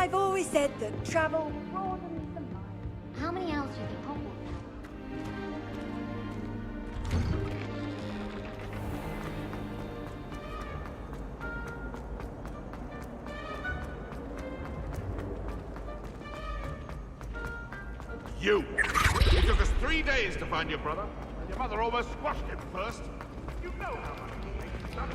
I've always said that travel broadens the mind. How many hours do you think Hogwarts? You! It took us 3 days to find your brother, and your mother almost squashed him first. You know how much he hates stuff.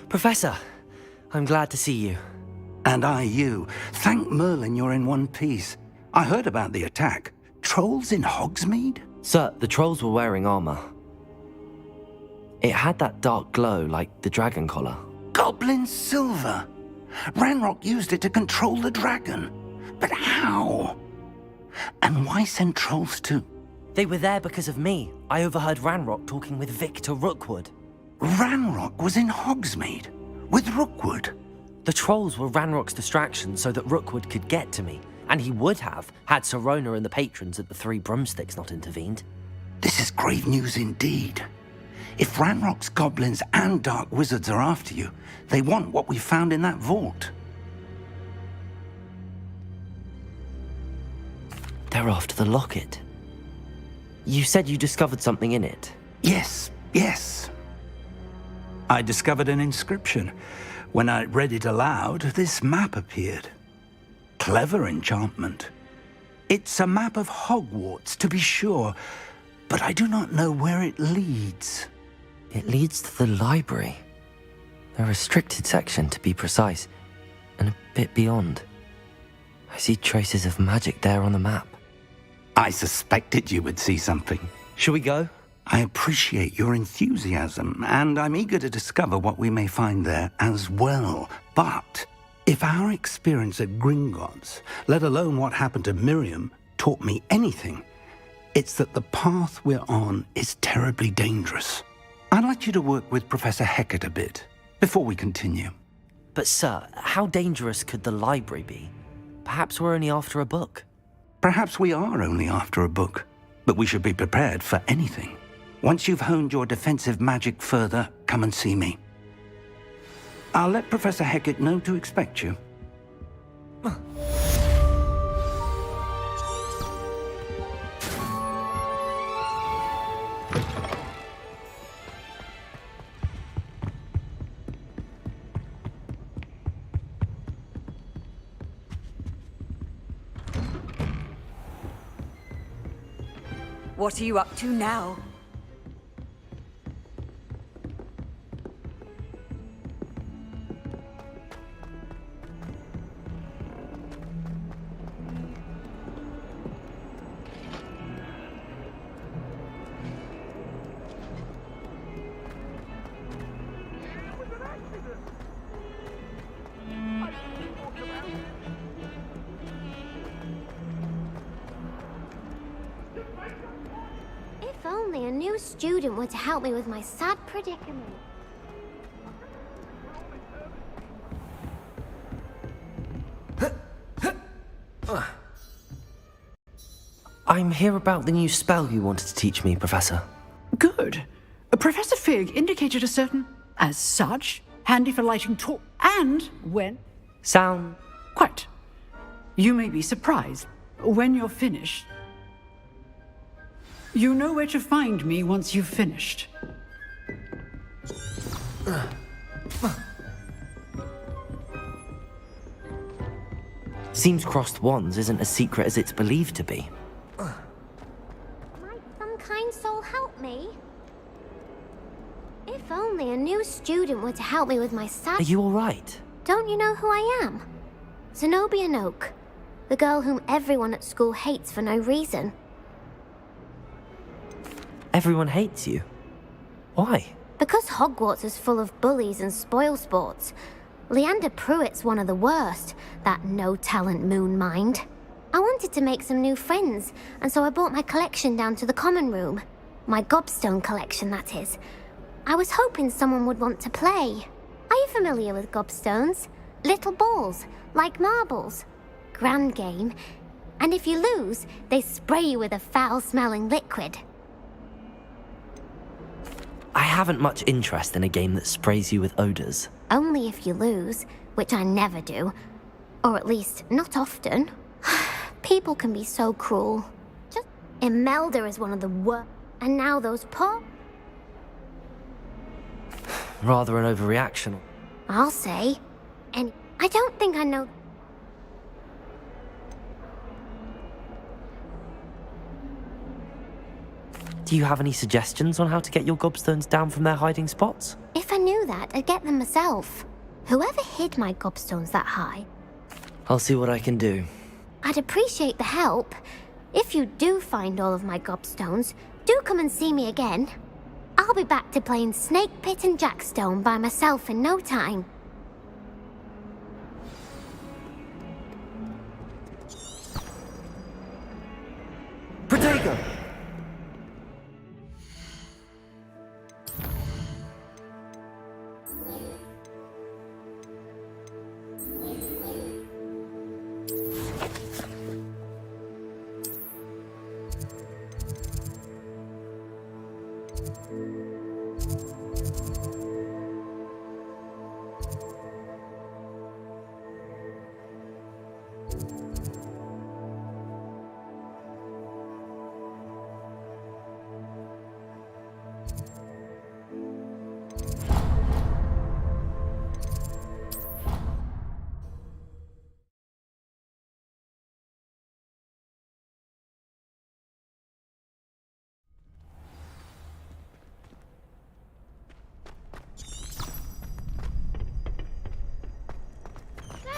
Professor, I'm glad to see you. And I you. Thank Merlin you're in one piece. I heard about the attack. Trolls in Hogsmeade? Sir, the trolls were wearing armor. It had that dark glow like the dragon collar. Goblin silver! Ranrock used it to control the dragon. But how? And why send trolls too? They were there because of me. I overheard Ranrock talking with Victor Rookwood. Ranrock was in Hogsmeade? With Rookwood? The trolls were Ranrock's distraction so that Rookwood could get to me. And he would have, had Sirona and the patrons at the Three Broomsticks not intervened. This is grave news indeed. If Ranrock's goblins and dark wizards are after you, they want what we found in that vault. They're after the locket. You said you discovered something in it. Yes. I discovered an inscription. When I read it aloud, this map appeared. Clever enchantment. It's a map of Hogwarts, to be sure, but I do not know where it leads. It leads to the library. A restricted section, to be precise, and a bit beyond. I see traces of magic there on the map. I suspected you would see something. Shall we go? I appreciate your enthusiasm, and I'm eager to discover what we may find there as well. But if our experience at Gringotts, let alone what happened to Miriam, taught me anything, it's that the path we're on is terribly dangerous. I'd like you to work with Professor Hecat a bit before we continue. But sir, how dangerous could the library be? Perhaps we're only after a book. Perhaps we are only after a book, but we should be prepared for anything. Once you've honed your defensive magic further, come and see me. I'll let Professor Hecat know to expect you. What are you up to now? If only a new student were to help me with my sad predicament. I'm here about the new spell you wanted to teach me, Professor. Good. Professor Fig indicated a certain, as such, handy for lighting torch, and when... Sound... Quite. You may be surprised when you're finished. You know where to find me once you've finished. Seems crossed wands isn't as secret as it's believed to be. Might some kind soul help me? If only a new student were to help me with my Are you alright? Don't you know who I am? Zenobia Noak, the girl whom everyone at school hates for no reason. Everyone hates you. Why? Because Hogwarts is full of bullies and spoilsports. Leander Pruitt's one of the worst, that no-talent moon mind. I wanted to make some new friends, and so I brought my collection down to the common room. My gobstone collection, that is. I was hoping someone would want to play. Are you familiar with gobstones? Little balls, like marbles. Grand game. And if you lose, they spray you with a foul-smelling liquid. I haven't much interest in a game that sprays you with odors. Only if you lose, which I never do. Or at least, not often. People can be so cruel. Just... Imelda is one of the worst. And now those poor... Rather an overreaction. I'll say. And I don't think I know... Do you have any suggestions on how to get your gobstones down from their hiding spots? If I knew that, I'd get them myself. Whoever hid my gobstones that high... I'll see what I can do. I'd appreciate the help. If you do find all of my gobstones, do come and see me again. I'll be back to playing Snake Pit and Jackstone by myself in no time. Protego!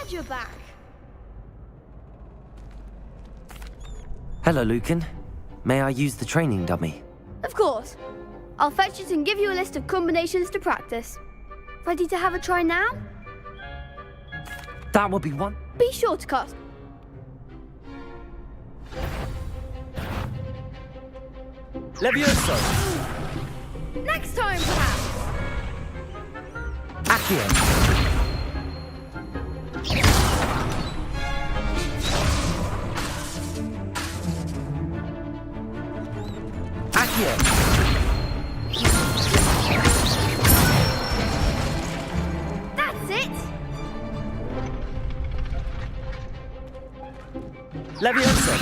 You're back. Hello, Lucan. May I use the training dummy? Of course. I'll fetch it and give you a list of combinations to practice. Ready to have a try now? That would be one. Be sure to cast. Levioso! Next time, perhaps. Accio! Accio! That's it. Levioso!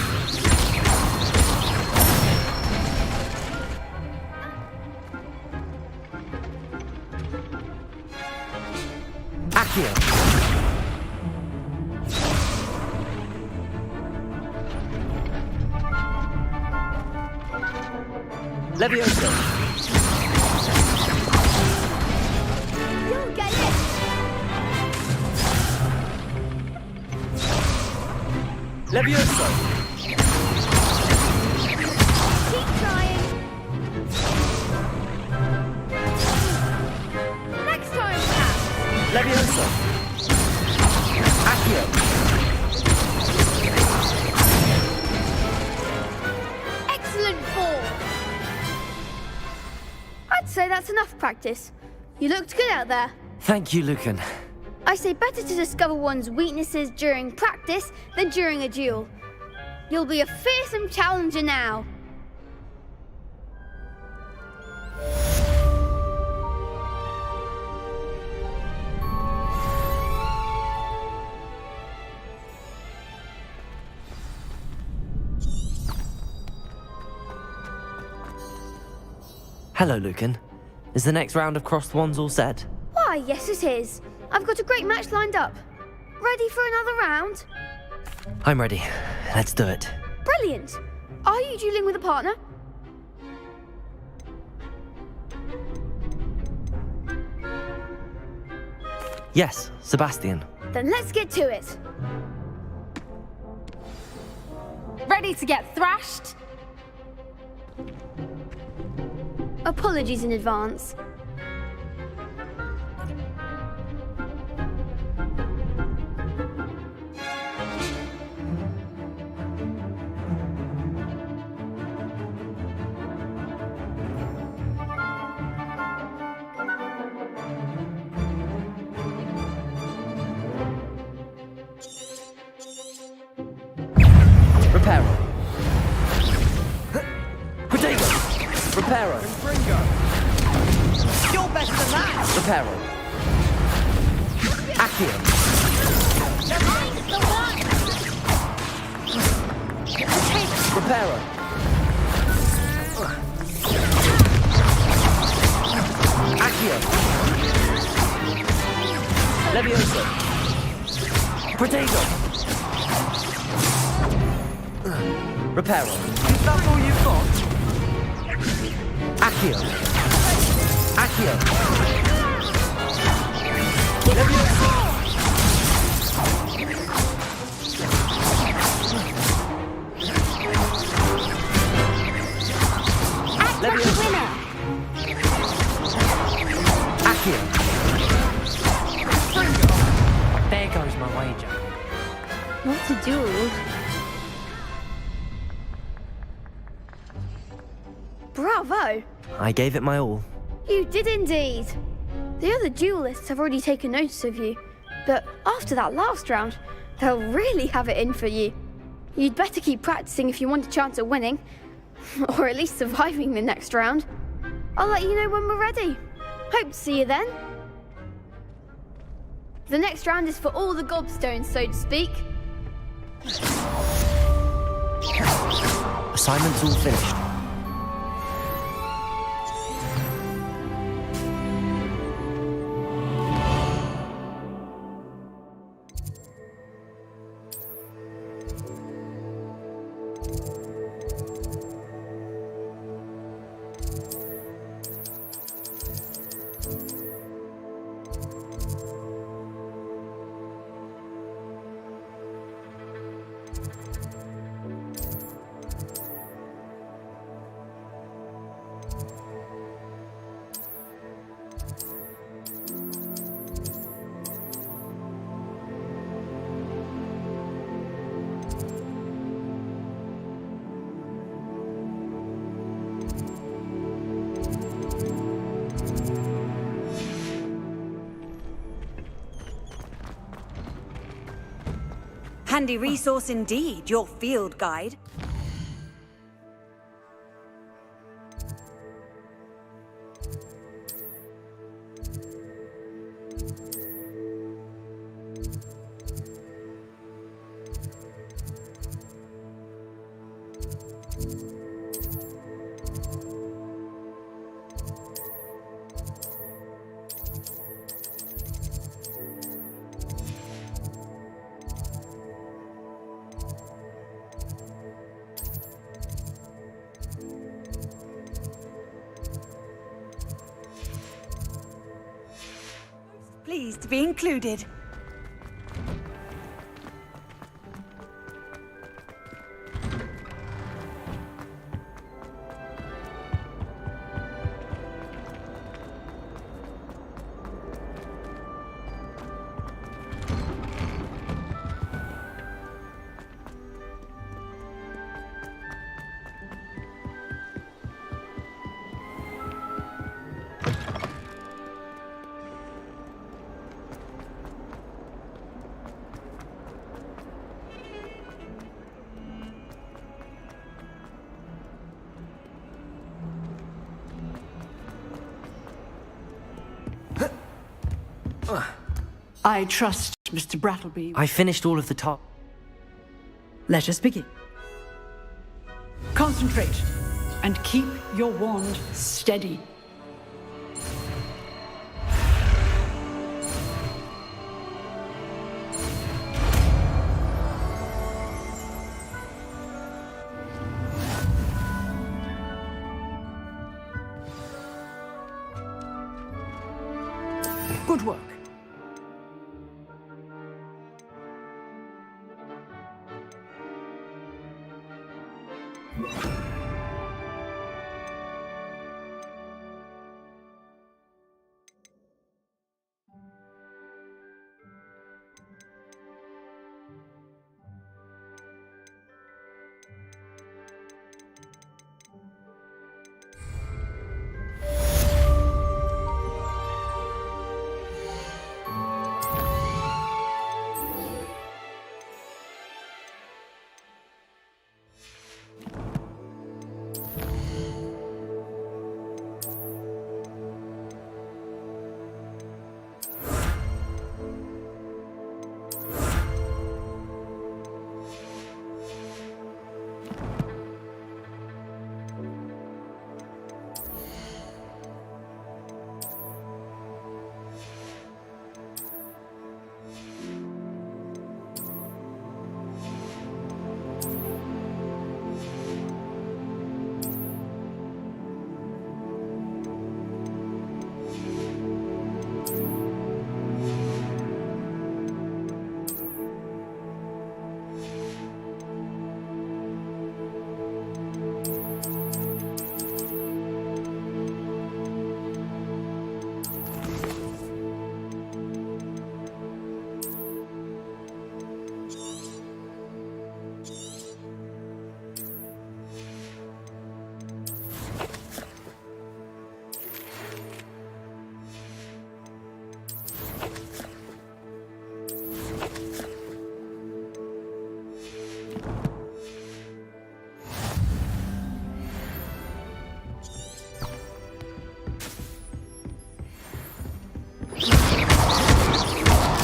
Accio! Levioso! You'll get it. Levioso! Keep trying. Next time, perhaps. Levioso! Accio! Excellent fall. I'd say that's enough practice. You looked good out there. Thank you, Lucan. I say better to discover one's weaknesses during practice than during a duel. You'll be a fearsome challenger now. Hello, Lucan. Is the next round of Crossed Wands all set? Why, yes it is. I've got a great match lined up. Ready for another round? I'm ready. Let's do it. Brilliant. Are you dueling with a partner? Yes, Sebastian. Then let's get to it. Ready to get thrashed? Apologies in advance. Reparo. Protego. Reparo. You're better than that! Reparo. Accio. Reparo. Accio. Levioso. Protego. Reparo. Is that all you've got? Accio. Accio. Levioso. Winner! Accio. There goes my wager. What a duel. Bravo! I gave it my all. You did indeed. The other duelists have already taken notice of you, but after that last round, they'll really have it in for you. You'd better keep practicing if you want a chance at winning, or at least surviving the next round. I'll let you know when we're ready. Hope to see you then. The next round is for all the gobstones, so to speak. Assignment's all finished. Handy resource indeed, your field guide. Pleased to be included. I trust Mr. Brattleby. I finished all of the top. Let us begin. Concentrate and keep your wand steady. Good work.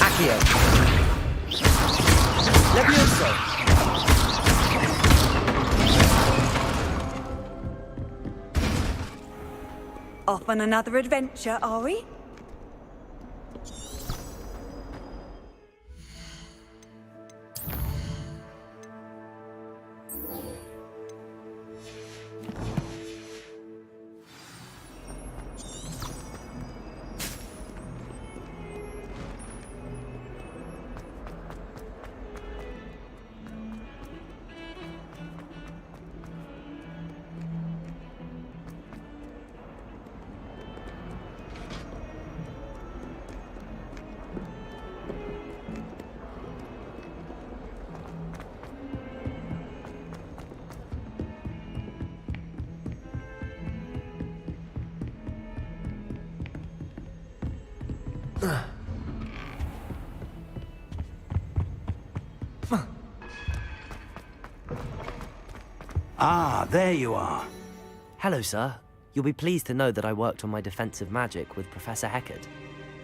Accio. Levioso. Off on another adventure, are we? Ah, there you are. Hello, sir. You'll be pleased to know that I worked on my defensive magic with Professor Heckard.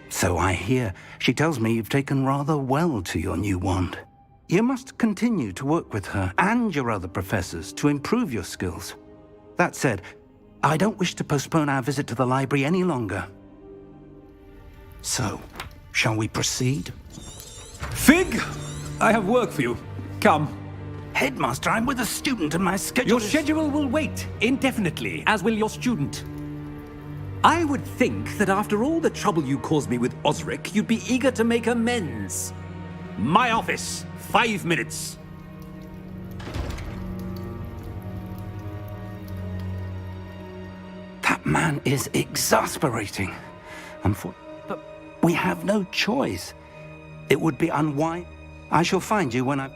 So I hear. She tells me you've taken rather well to your new wand. You must continue to work with her and your other professors to improve your skills. That said, I don't wish to postpone our visit to the library any longer. So, shall we proceed? Fig! I have work for you. Come. Headmaster, I'm with a student and my schedule Your is... schedule will wait indefinitely, as will your student. I would think that after all the trouble you caused me with Osric, you'd be eager to make amends. My office, 5 minutes. That man is exasperating. But we have no choice. It would be unwise. I shall find you when I...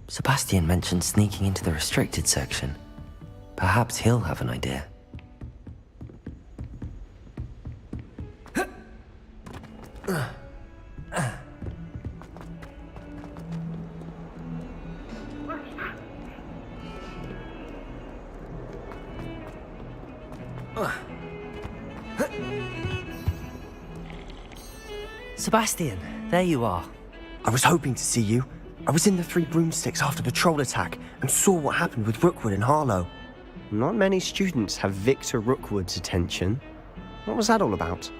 Sebastian mentioned sneaking into the restricted section. Perhaps he'll have an idea. Sebastian, there you are. I was hoping to see you. I was in the Three Broomsticks after the troll attack and saw what happened with Rookwood and Harlow. Not many students have Victor Rookwood's attention. What was that all about?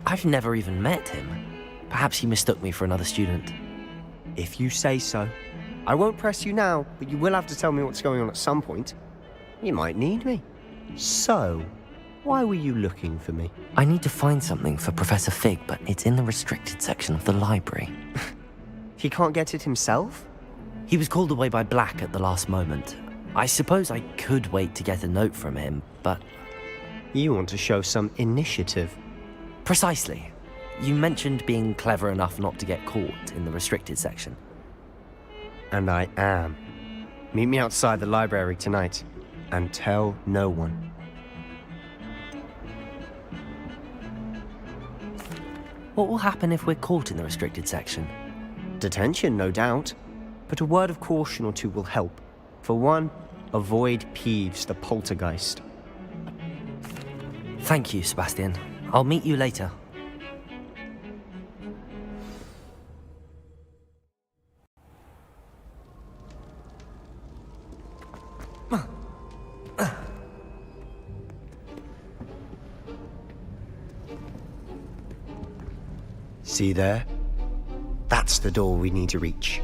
I've never even met him. Perhaps he mistook me for another student. If you say so. I won't press you now, but you will have to tell me what's going on at some point. You might need me. So, why were you looking for me? I need to find something for Professor Fig, but it's in the restricted section of the library. He can't get it himself? He was called away by Black at the last moment. I suppose I could wait to get a note from him, but... You want to show some initiative. Precisely. You mentioned being clever enough not to get caught in the restricted section. And I am. Meet me outside the library tonight, and tell no one. What will happen if we're caught in the restricted section? Detention, no doubt. But a word of caution or two will help. For one, avoid Peeves, the poltergeist. Thank you, Sebastian. I'll meet you later. See there? That's the door we need to reach.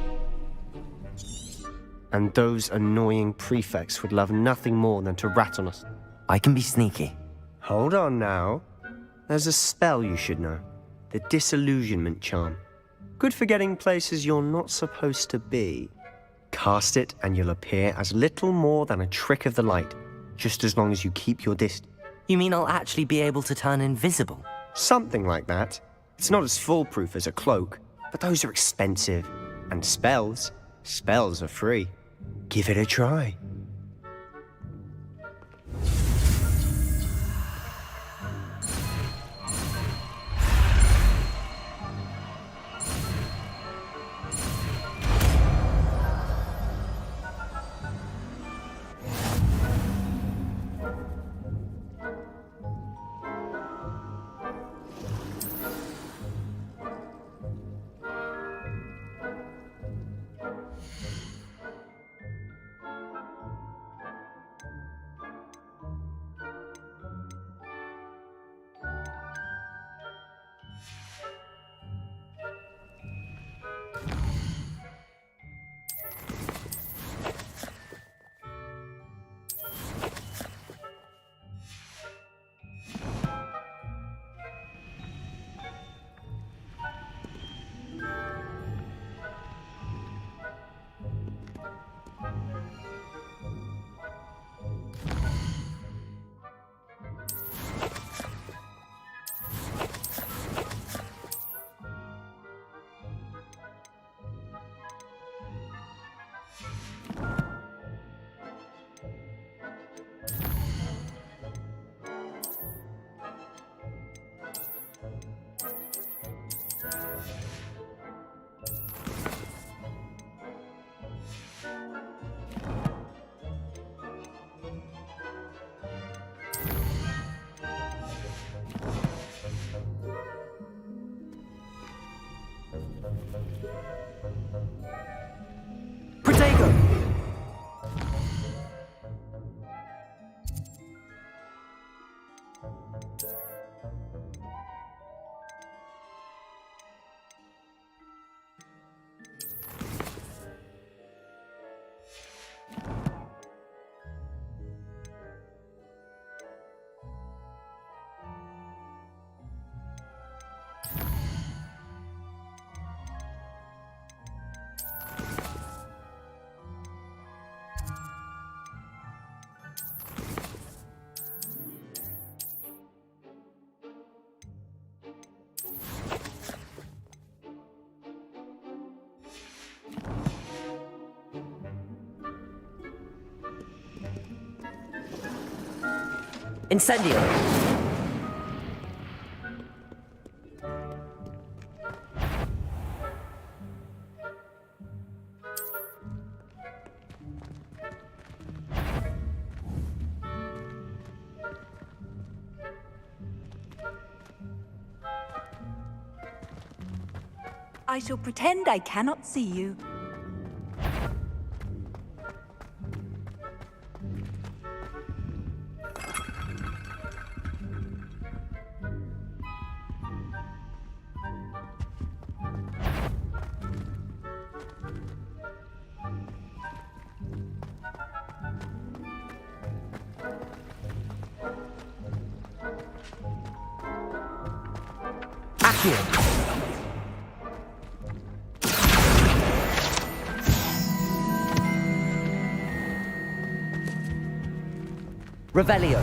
And those annoying prefects would love nothing more than to rat on us. I can be sneaky. Hold on now. There's a spell you should know. The Disillusionment Charm. Good for getting places you're not supposed to be. Cast it and you'll appear as little more than a trick of the light, just as long as you keep your distance. You mean I'll actually be able to turn invisible? Something like that. It's not as foolproof as a cloak, but those are expensive. And spells are free. Give it a try. Incendio! I shall pretend I cannot see you. Revelio.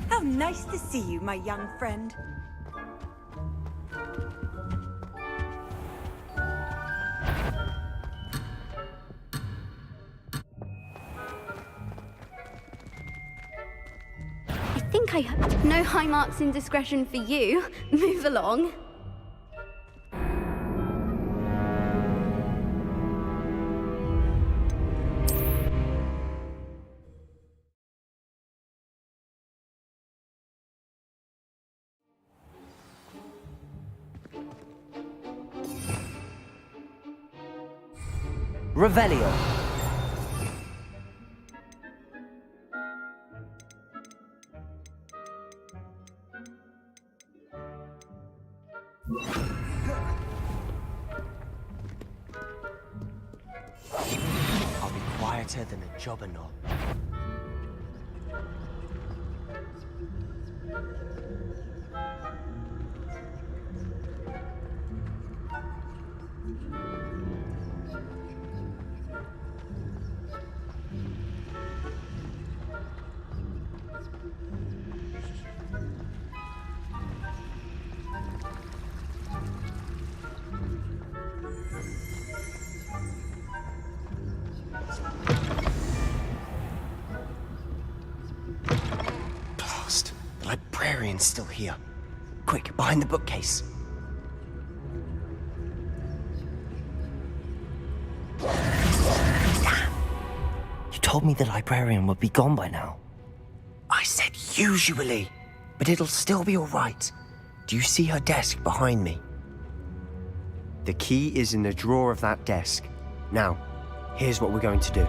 How nice to see you, my young friend. I think I have no high marks in discretion for you. Move along. Revelio. I'll be quieter than a jobberknoll. Blast! The librarian's still here. Quick, behind the bookcase. Damn! You told me the librarian would be gone by now. I said usually, but it'll still be all right. Do you see her desk behind me? The key is in the drawer of that desk. Now, here's what we're going to do.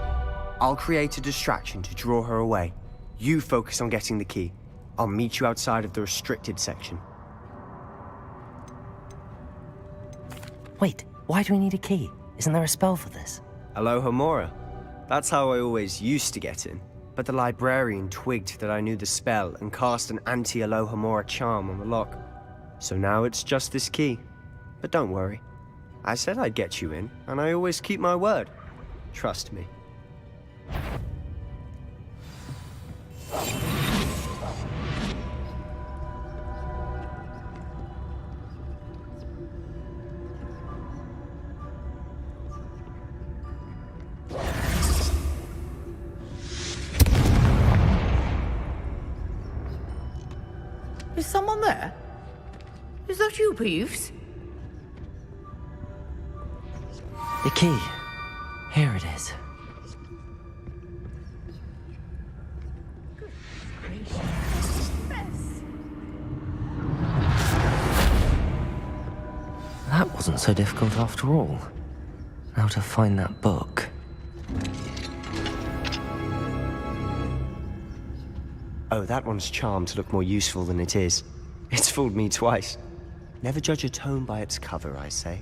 I'll create a distraction to draw her away. You focus on getting the key. I'll meet you outside of the restricted section. Wait, why do we need a key? Isn't there a spell for this? Alohomora. That's how I always used to get in. But the librarian twigged that I knew the spell and cast an anti-Alohomora charm on the lock. So now it's just this key. But don't worry. I said I'd get you in, and I always keep my word. Trust me. Is someone there? Is that you, Peeves? The key. Here it is. That wasn't so difficult after all. Now to find that book. Oh, that one's charmed to look more useful than it is. It's fooled me twice. Never judge a tome by its cover, I say.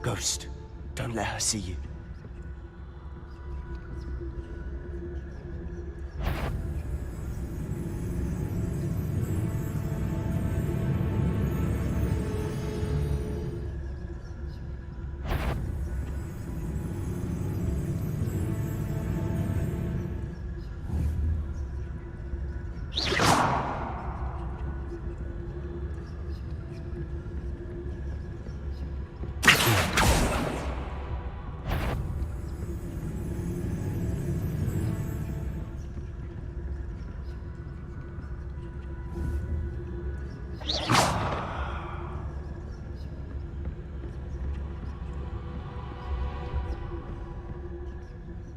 Ghost, don't let her see you.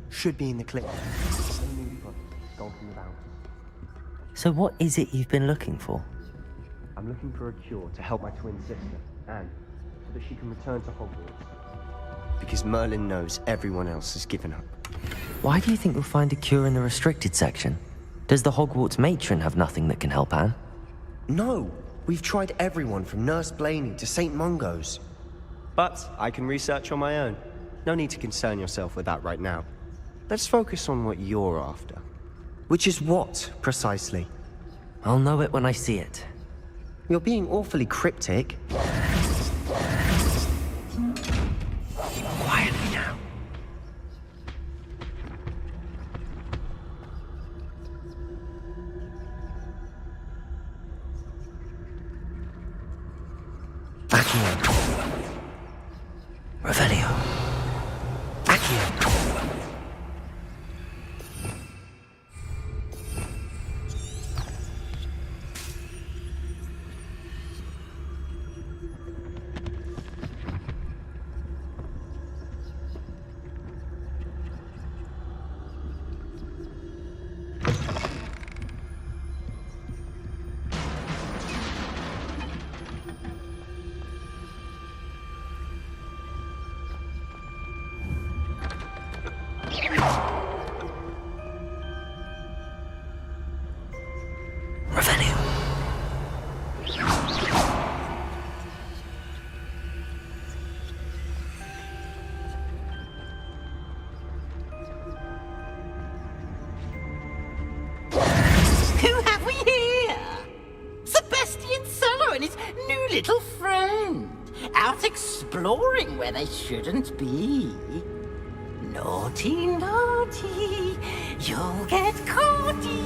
Should be in the clip. Gone from the bounty. So what is it you've been looking for? I'm looking for a cure to help my twin sister, Anne, so that she can return to Hogwarts. Because Merlin knows everyone else has given up. Why do you think you'll find a cure in the restricted section? Does the Hogwarts matron have nothing that can help Anne? No! We've tried everyone from Nurse Blaney to St. Mungo's. But I can research on my own. No need to concern yourself with that right now. Let's focus on what you're after. Which is what, precisely? I'll know it when I see it. You're being awfully cryptic. Quietly now. Accio. Revelio. Accio. Who have we here? Sebastian Sallow and his new little friend, out exploring where they shouldn't be. Naughty, naughty, you'll get caughty.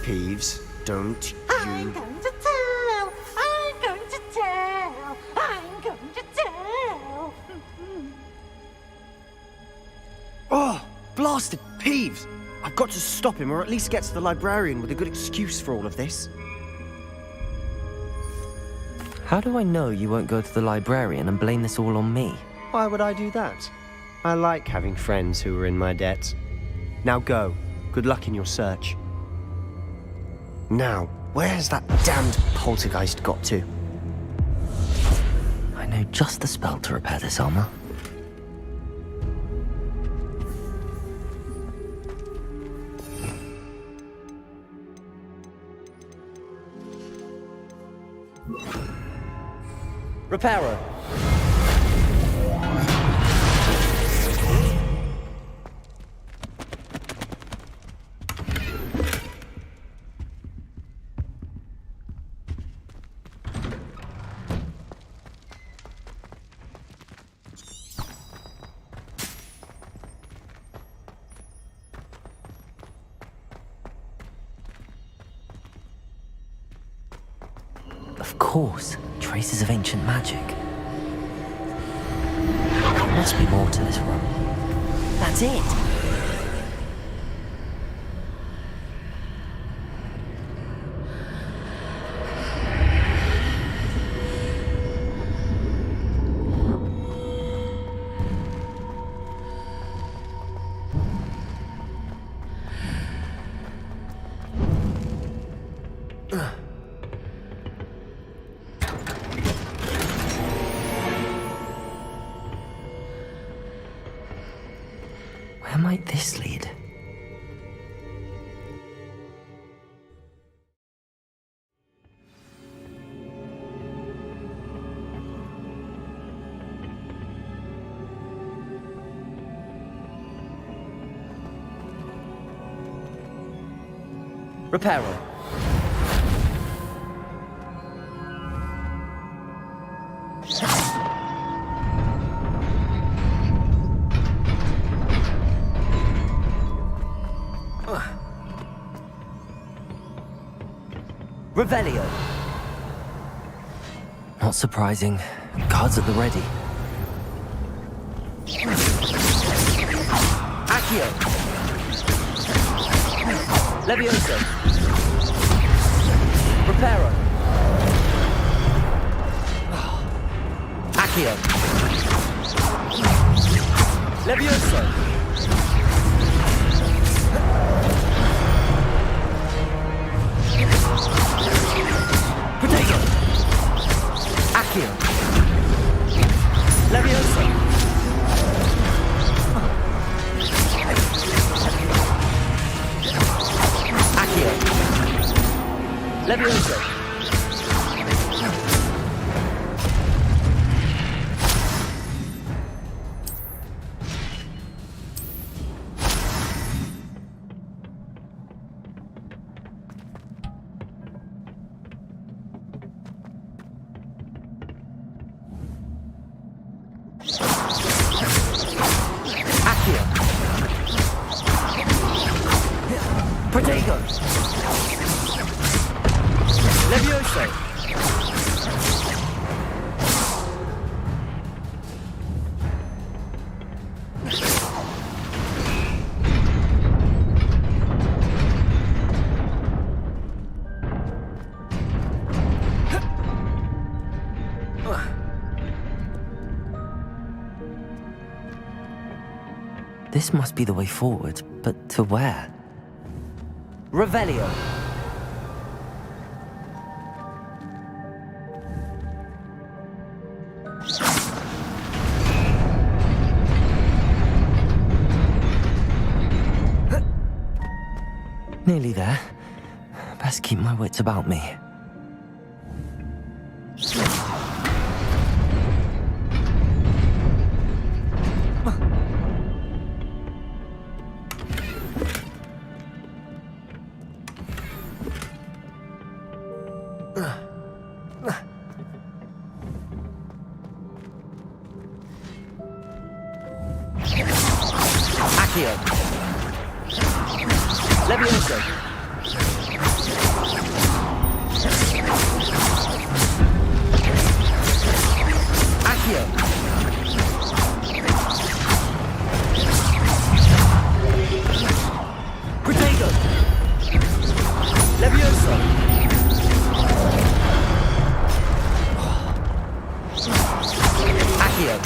Peeves, don't you... I'm going to tell, I'm going to tell, I'm going to tell. Oh, blasted Peeves! I've got to stop him, or at least get to the librarian with a good excuse for all of this. How do I know you won't go to the librarian and blame this all on me? Why would I do that? I like having friends who are in my debt. Now go. Good luck in your search. Now, where's that damned poltergeist got to? I know just the spell to repair this armor. Reparo. Of course, traces of ancient magic. There must be more to this room. That's it! Where might this lead? Reparo. Revelio. Not surprising. Guards at the ready. Accio. Levioso. Reparo. Accio. Levioso. Protego! Accio! Levioso! Accio! Levioso! Protego! Levioso! This must be the way forward, but to where? Revelio. Nearly there. Best keep my wits about me. Accio. Levioso. Accio. Protego. Levioso. Accio.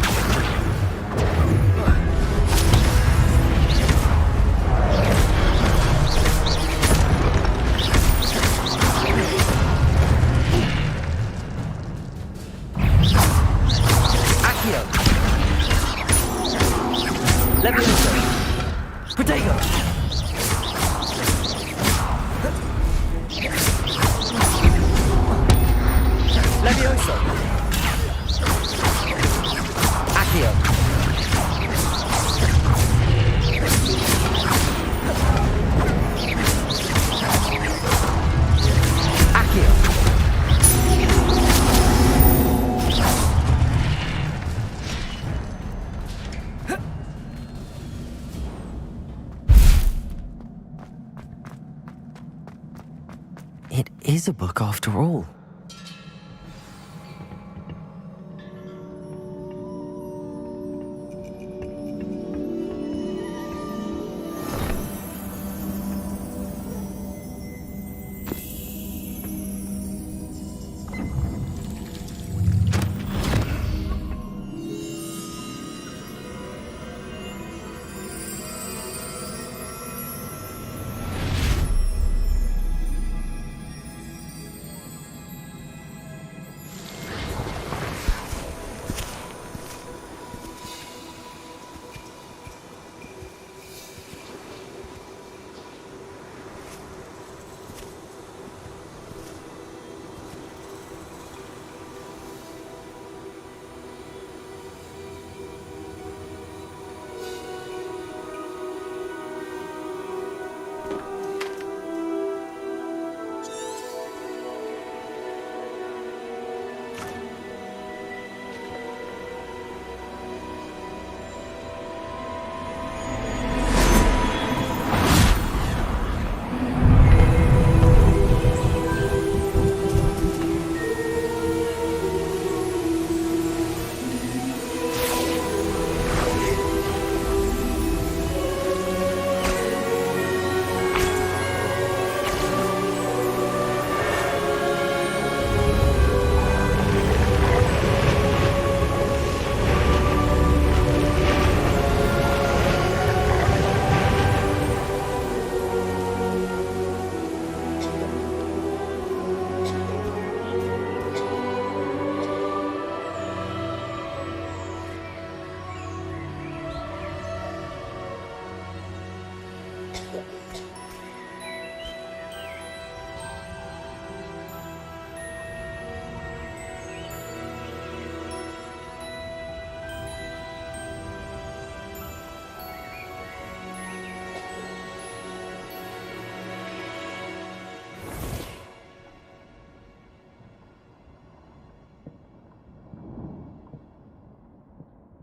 Levioso. Protego. Levioso. Accio. Accio. It is a book after all.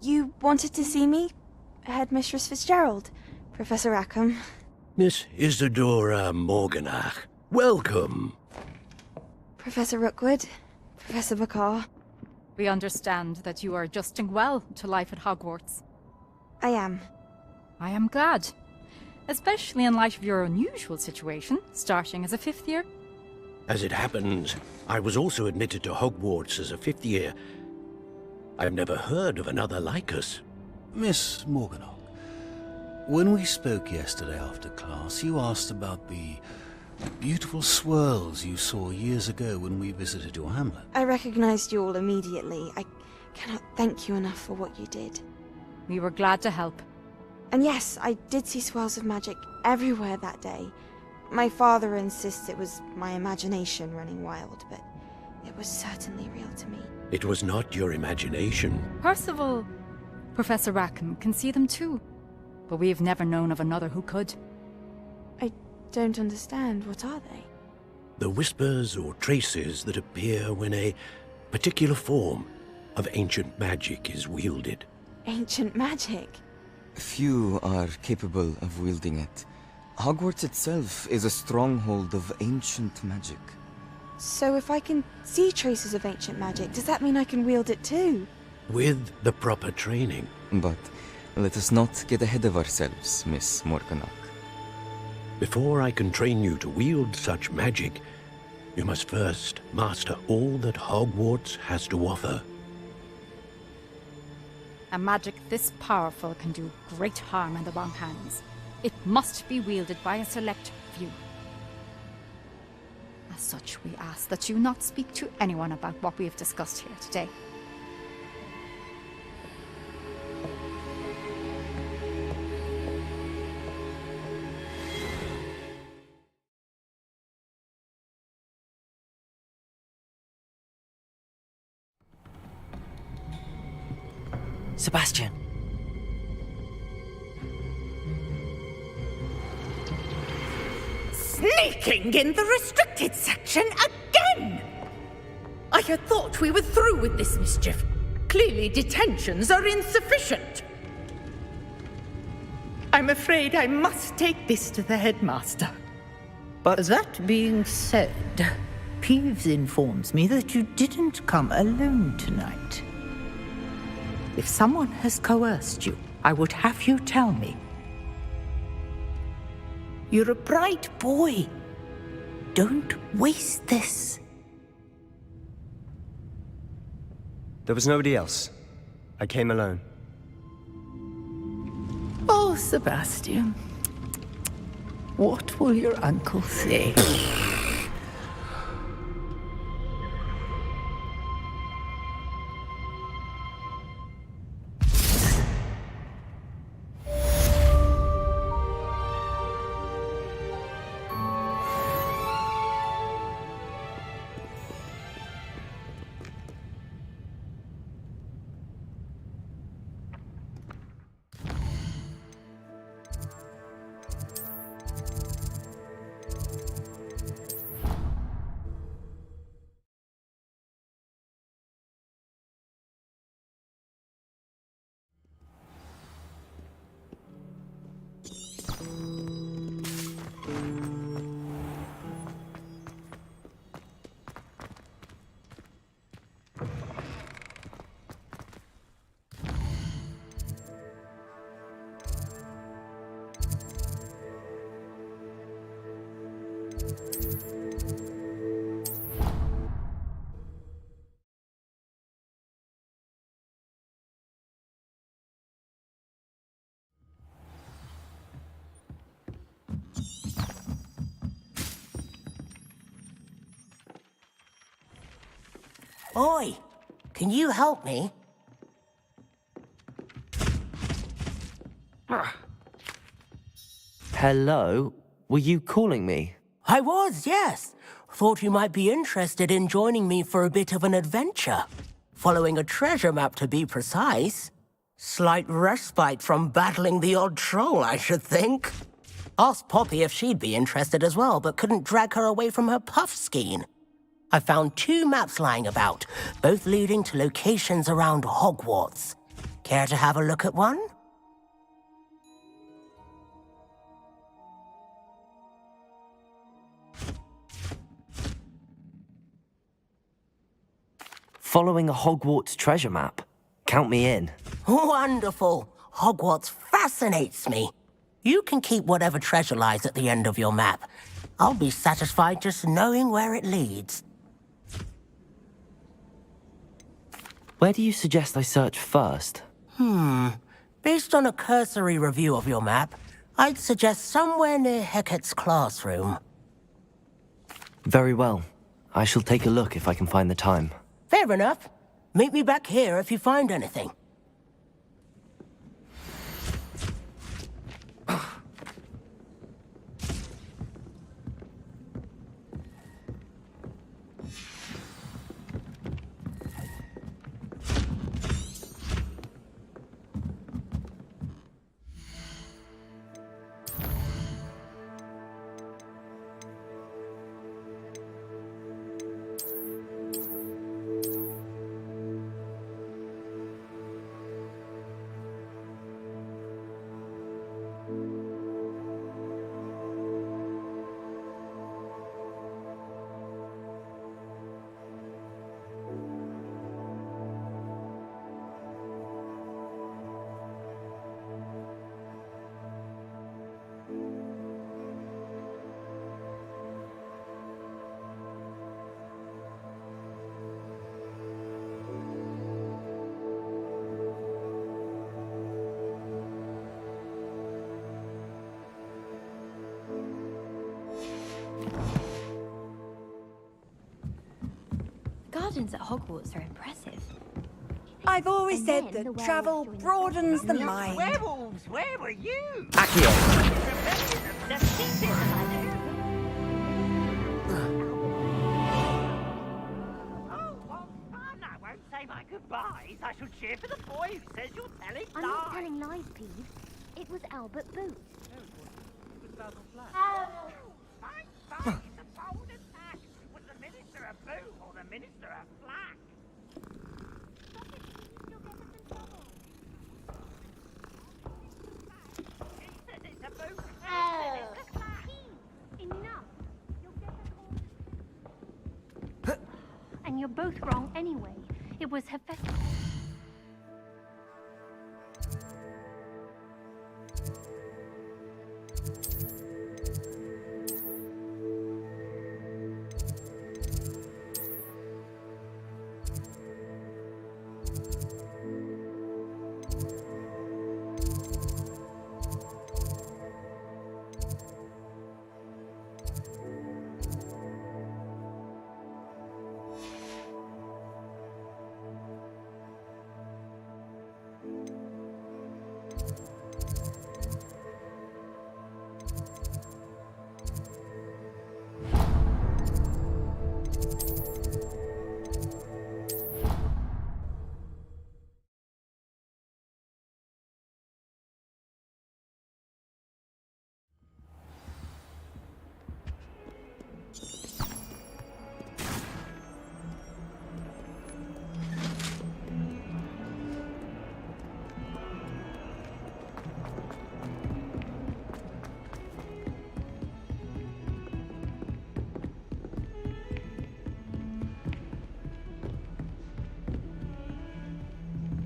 You wanted to see me? Headmistress Fitzgerald, Professor Rackham. Miss Isadora Morganach, welcome. Professor Rookwood, Professor Bakar. We understand that you are adjusting well to life at Hogwarts. I am. I am glad. Especially in light of your unusual situation, starting as a 5th year. As it happens, I was also admitted to Hogwarts as a 5th year. I've never heard of another like us. Miss Morganach, when we spoke yesterday after class, you asked about the beautiful swirls you saw years ago when we visited your hamlet. I recognized you all immediately. I cannot thank you enough for what you did. We were glad to help. And yes, I did see swirls of magic everywhere that day. My father insists it was my imagination running wild, but it was certainly real to me. It was not your imagination. Percival, Professor Rackham can see them too. But we've never known of another who could. I don't understand. What are they? The whispers or traces that appear when a particular form of ancient magic is wielded. Ancient magic? Few are capable of wielding it. Hogwarts itself is a stronghold of ancient magic. So if I can see traces of ancient magic, does that mean I can wield it too? With the proper training. But let us not get ahead of ourselves, Miss Morganach. Before I can train you to wield such magic, you must first master all that Hogwarts has to offer. A magic this powerful can do great harm in the wrong hands. It must be wielded by a select few. As such, we ask that you not speak to anyone about what we have discussed here today. Sebastian. Sneaking in the restricted section again! I had thought we were through with this mischief. Clearly detentions are insufficient. I'm afraid I must take this to the headmaster. But that being said, Peeves informs me that you didn't come alone tonight. If someone has coerced you, I would have you tell me. You're a bright boy. Don't waste this. There was nobody else. I came alone. Oh, Sebastian. What will your uncle say? Oi, can you help me? Hello? Were you calling me? I was, yes. Thought you might be interested in joining me for a bit of an adventure. Following a treasure map, to be precise. Slight respite from battling the odd troll, I should think. Asked Poppy if she'd be interested as well, but couldn't drag her away from her puff skein. I found 2 maps lying about, both leading to locations around Hogwarts. Care to have a look at one? Following a Hogwarts treasure map. Count me in. Wonderful. Hogwarts fascinates me. You can keep whatever treasure lies at the end of your map. I'll be satisfied just knowing where it leads. Where do you suggest I search first? Based on a cursory review of your map, I'd suggest somewhere near Hecat's classroom. Very well. I shall take a look if I can find the time. Fair enough. Meet me back here if you find anything. Gardens at Hogwarts are impressive. I've always said that travel broadens the mind. Werewolves, where were you? Accio! Oh, what fun! I won't say my goodbyes. I shall cheer for the boy who says you're telling I'm lies. not telling lies, Peeves. It was Albert Booth. Fine, fine. It's a bold attack. Was the Minister a boo or the Minister a flack? He says it's a boo. He says it's a flack. Enough! And you're both wrong anyway. It was Hephaestus.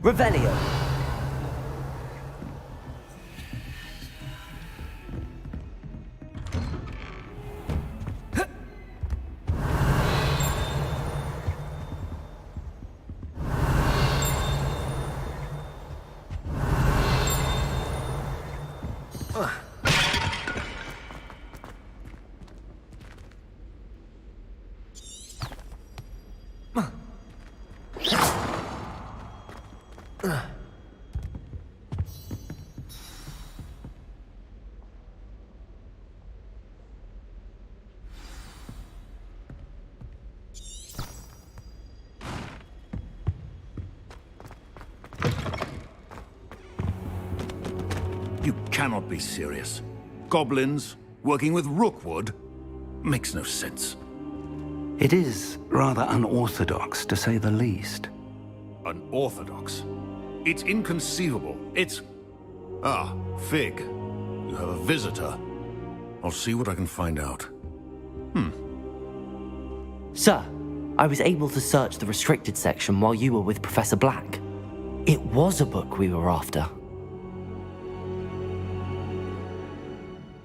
Revelio. You cannot be serious. Goblins working with Rookwood makes no sense. It is rather unorthodox, to say the least. Unorthodox? It's inconceivable. It's... Ah, Fig. You have a visitor. I'll see what I can find out. Sir, I was able to search the restricted section while you were with Professor Black. It was a book we were after.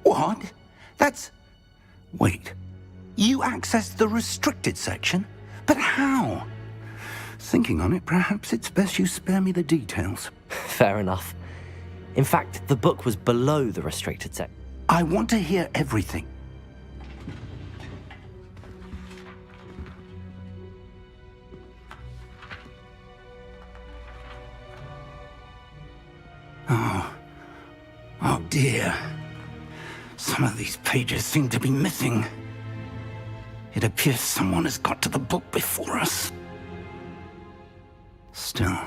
What? That's... Wait. You accessed the restricted section? But how? Thinking on it, perhaps it's best you spare me the details. Fair enough. In fact, the book was below the restricted section. I want to hear everything. Oh dear. Some of these pages seem to be missing. It appears someone has got to the book before us. Still,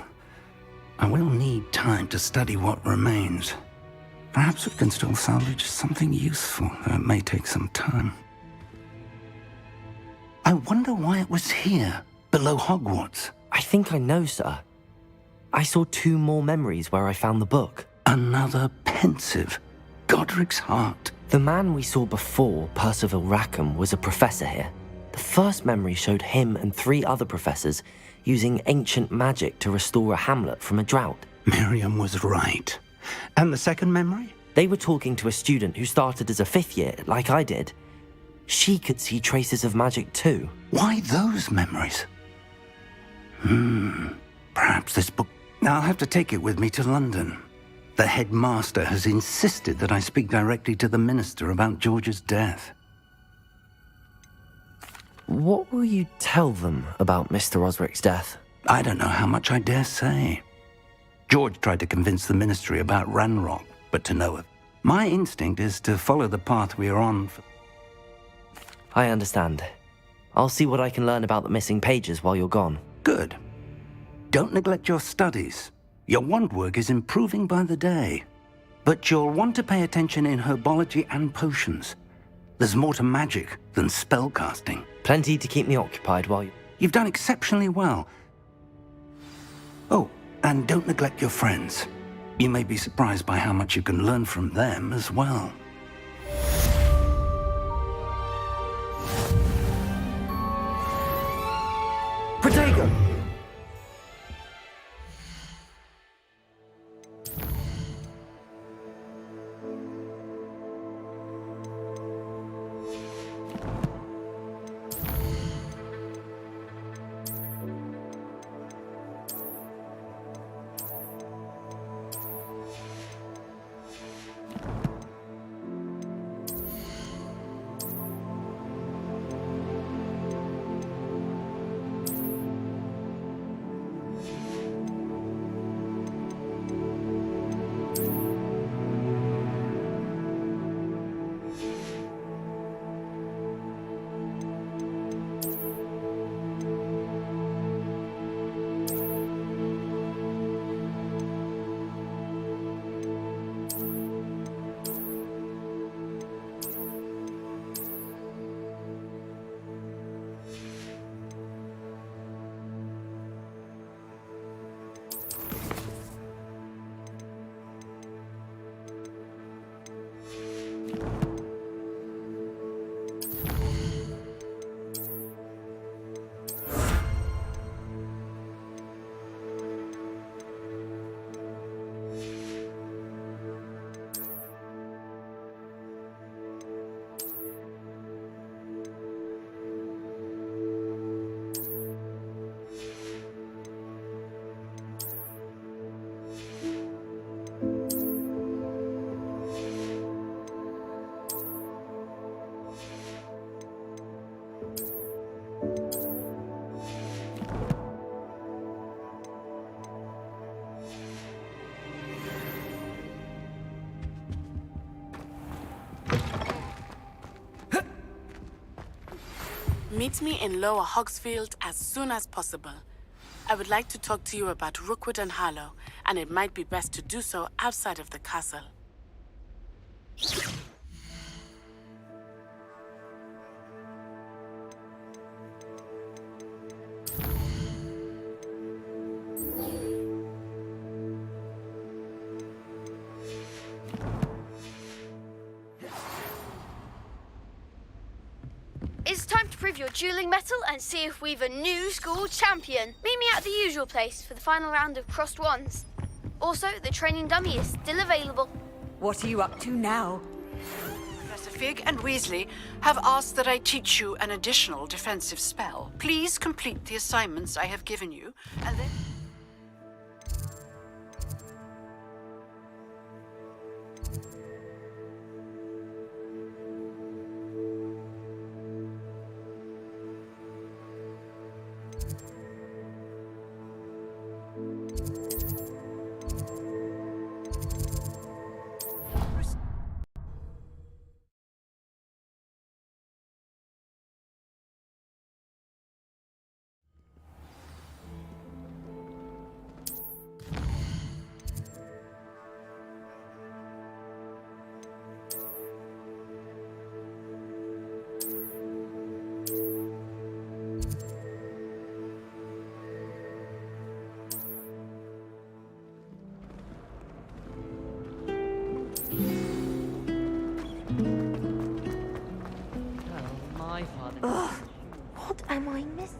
I will need time to study what remains. Perhaps we can still salvage something useful, though it may take some time. I wonder why it was here, below Hogwarts. I think I know, sir. I saw 2 more memories where I found the book. Another pensive. Godric's heart. The man we saw before, Percival Rackham, was a professor here. The first memory showed him and 3 other professors using ancient magic to restore a hamlet from a drought. Miriam was right. And the second memory? They were talking to a student who started as a 5th year, like I did. She could see traces of magic too. Why those memories? Perhaps this book... I'll have to take it with me to London. The headmaster has insisted that I speak directly to the minister about George's death. What will you tell them about Mr. Osric's death? I don't know how much I dare say. George tried to convince the ministry about Ranrock, but to no avail. My instinct is to follow the path we are on. I understand. I'll see what I can learn about the missing pages while you're gone. Good. Don't neglect your studies. Your wand work is improving by the day. But you'll want to pay attention in herbology and potions. There's more to magic than spellcasting. Plenty to keep me occupied while you... You've done exceptionally well. Oh, and don't neglect your friends. You may be surprised by how much you can learn from them as well. Protego! Meet me in Lower Hogsfield as soon as possible. I would like to talk to you about Rookwood and Harlow, and it might be best to do so outside of the castle. of your dueling metal and see if we've a new school champion. Meet me at the usual place for the final round of crossed wands. Also, the training dummy is still available. What are you up to now? Professor Fig and Weasley have asked that I teach you an additional defensive spell. Please complete the assignments I have given you, and then... Ugh, what am I missing?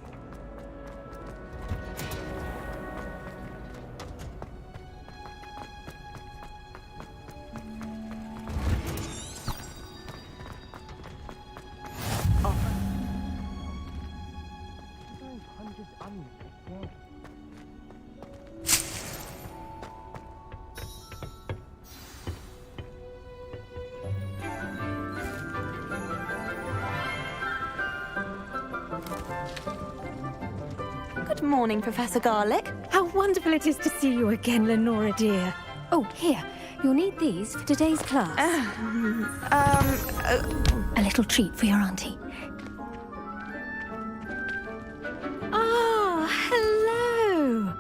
Good morning, Professor Garlick. How wonderful it is to see you again, Lenora dear. Oh, here. You'll need these for today's class. A little treat for your auntie. Ah, hello.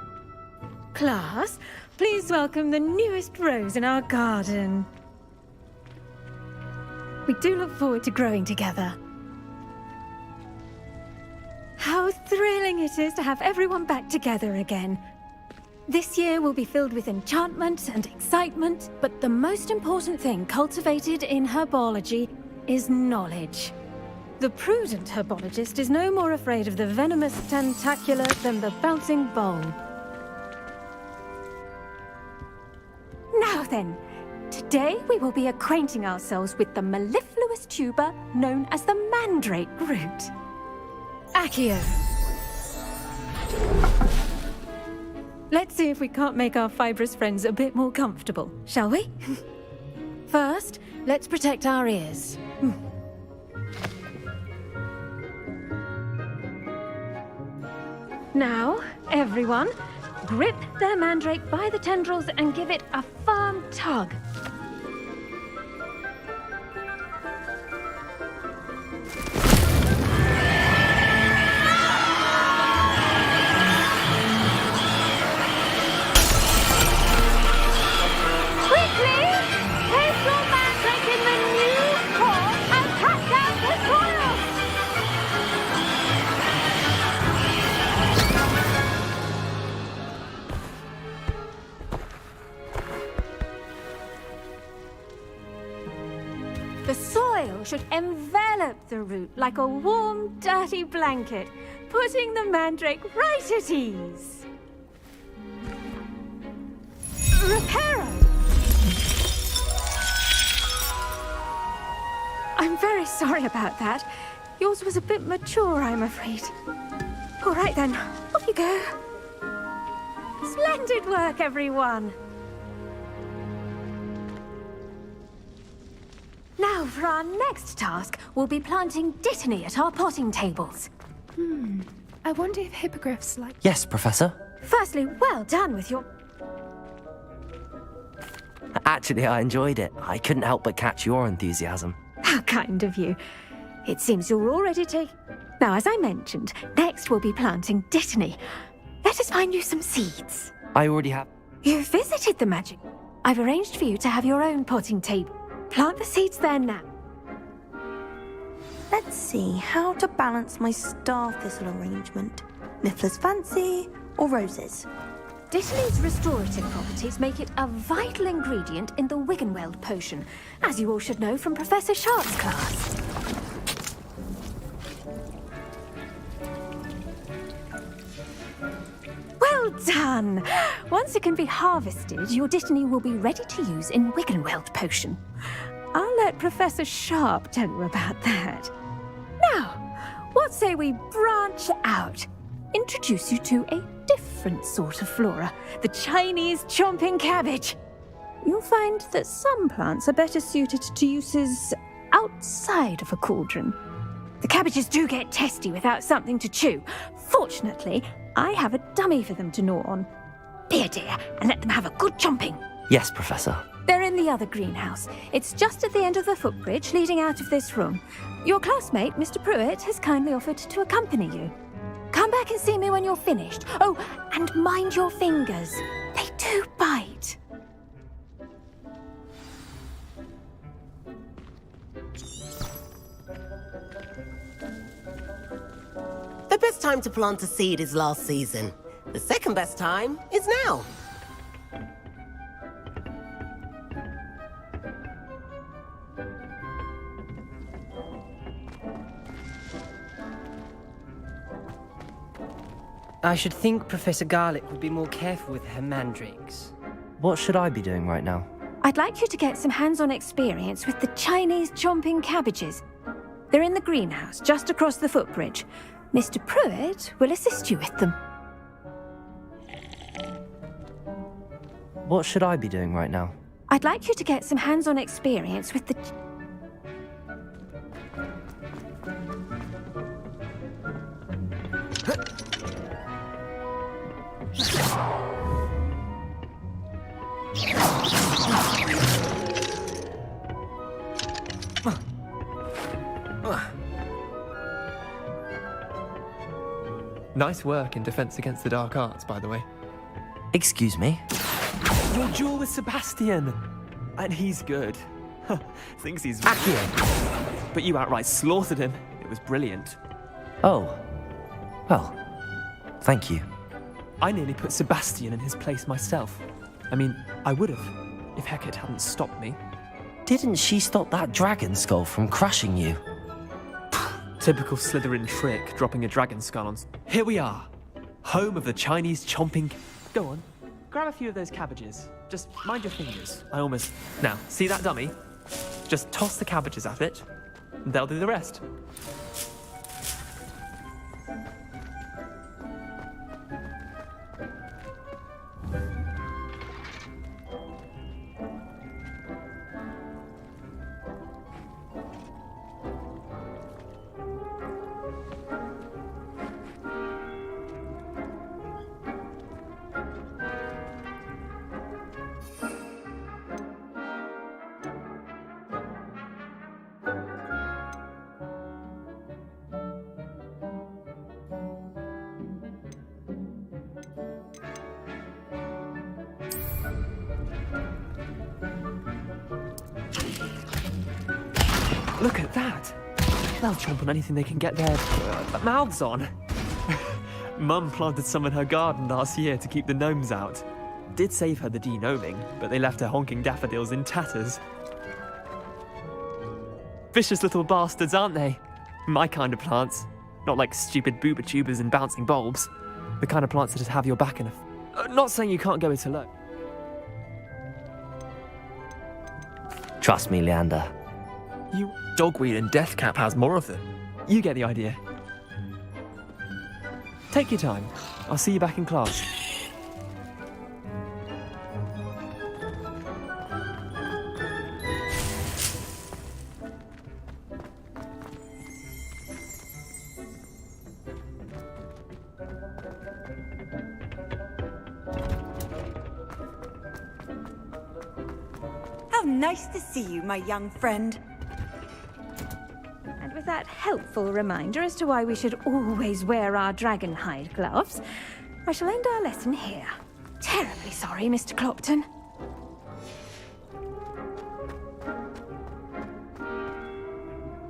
Class, please welcome the newest rose in our garden. We do look forward to growing together. How thrilling it is to have everyone back together again. This year will be filled with enchantment and excitement, but the most important thing cultivated in herbology is knowledge. The prudent herbologist is no more afraid of the venomous tentacular than the bouncing bowl. Now then, today we will be acquainting ourselves with the mellifluous tuber known as the mandrake root. Accio. Let's see if we can't make our fibrous friends a bit more comfortable, shall we? First, let's protect our ears. Now, everyone, grip their mandrake by the tendrils and give it a firm tug. The soil should envelop the root like a warm, dirty blanket, putting the mandrake right at ease. Reparo! I'm very sorry about that. Yours was a bit mature, I'm afraid. All right then, off you go. Splendid work, everyone! Now, for our next task, we'll be planting dittany at our potting tables. I wonder if hippogriffs like... Yes, Professor. Firstly, well done with your... Actually, I enjoyed it. I couldn't help but catch your enthusiasm. How kind of you. It seems you're already taking... Now, as I mentioned, next we'll be planting dittany. Let us find you some seeds. I already have... You've visited the magic. I've arranged for you to have your own potting table. Plant the seeds there now. Let's see how to balance my star thistle arrangement. Niffler's fancy or roses? Dittany's restorative properties make it a vital ingredient in the Wiggenweld potion, as you all should know from Professor Sharp's class. done! Once it can be harvested, your dittany will be ready to use in Wiggenweld potion. I'll let Professor Sharp tell you about that. Now, what say we branch out? Introduce you to a different sort of flora, the Chinese chomping cabbage. You'll find that some plants are better suited to uses outside of a cauldron. The cabbages do get testy without something to chew. Fortunately, I have a dummy for them to gnaw on. Be a dear and let them have a good chomping. Yes, Professor. They're in the other greenhouse. It's just at the end of the footbridge leading out of this room. Your classmate, Mr. Pruitt, has kindly offered to accompany you. Come back and see me when you're finished. Oh, and mind your fingers. They do bite. The best time to plant a seed is last season. The second best time is now. I should think Professor Garlick would be more careful with her mandrakes. What should I be doing right now? I'd like you to get some hands-on experience with the Chinese chomping cabbages. They're in the greenhouse, just across the footbridge. Mr. Pruitt will assist you with them. What should I be doing right now? I'd like you to get some hands-on experience with the... Nice work in Defense Against the Dark Arts, by the way. Excuse me? Your duel with Sebastian! And he's good. Thinks he's... Accio! But you outright slaughtered him. It was brilliant. Oh. Well, thank you. I nearly put Sebastian in his place myself. I mean, I would have, if Hecate hadn't stopped me. Didn't she stop that dragon skull from crushing you? Typical Slytherin trick, dropping a dragon skull on... Here we are, home of the Chinese chomping... Go on, grab a few of those cabbages. Just mind your fingers. I almost... Now, see that dummy? Just toss the cabbages at it, and they'll do the rest. Look at that! They'll chomp on anything they can get their mouths on. Mum planted some in her garden last year to keep the gnomes out. Did save her the de-gnoming, but they left her honking daffodils in tatters. Vicious little bastards, aren't they? My kind of plants. Not like stupid booba tubers and bouncing bulbs. The kind of plants that just have your back in a... not saying you can't go it alone. Trust me, Leander. You dogweed and deathcap has more of them. You get the idea. Take your time. I'll see you back in class. How nice to see you, my young friend. And with that helpful reminder as to why we should always wear our dragon hide gloves, I shall end our lesson here. Terribly sorry, Mr. Clopton.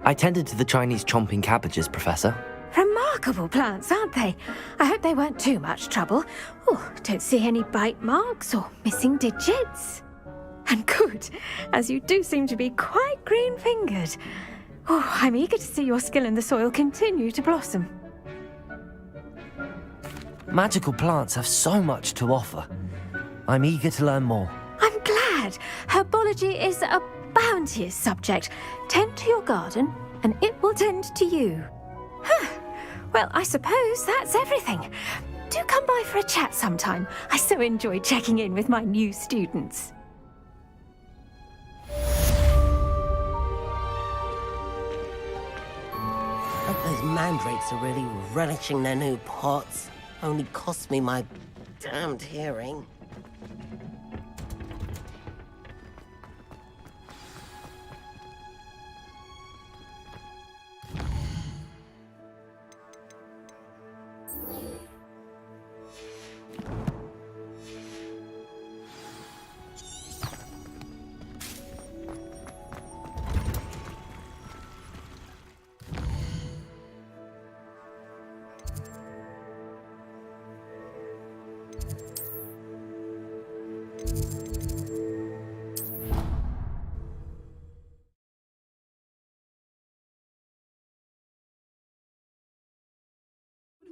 I tended to the Chinese chomping cabbages, Professor. Remarkable plants, aren't they? I hope they weren't too much trouble. Oh, don't see any bite marks or missing digits. And good, as you do seem to be quite green-fingered. Oh, I'm eager to see your skill in the soil continue to blossom. Magical plants have so much to offer. I'm eager to learn more. I'm glad. Herbology is a bounteous subject. Tend to your garden, and it will tend to you. Well, I suppose that's everything. Do come by for a chat sometime. I so enjoy checking in with my new students. I hope those mandrakes are really relishing their new pots. Only cost me my damned hearing.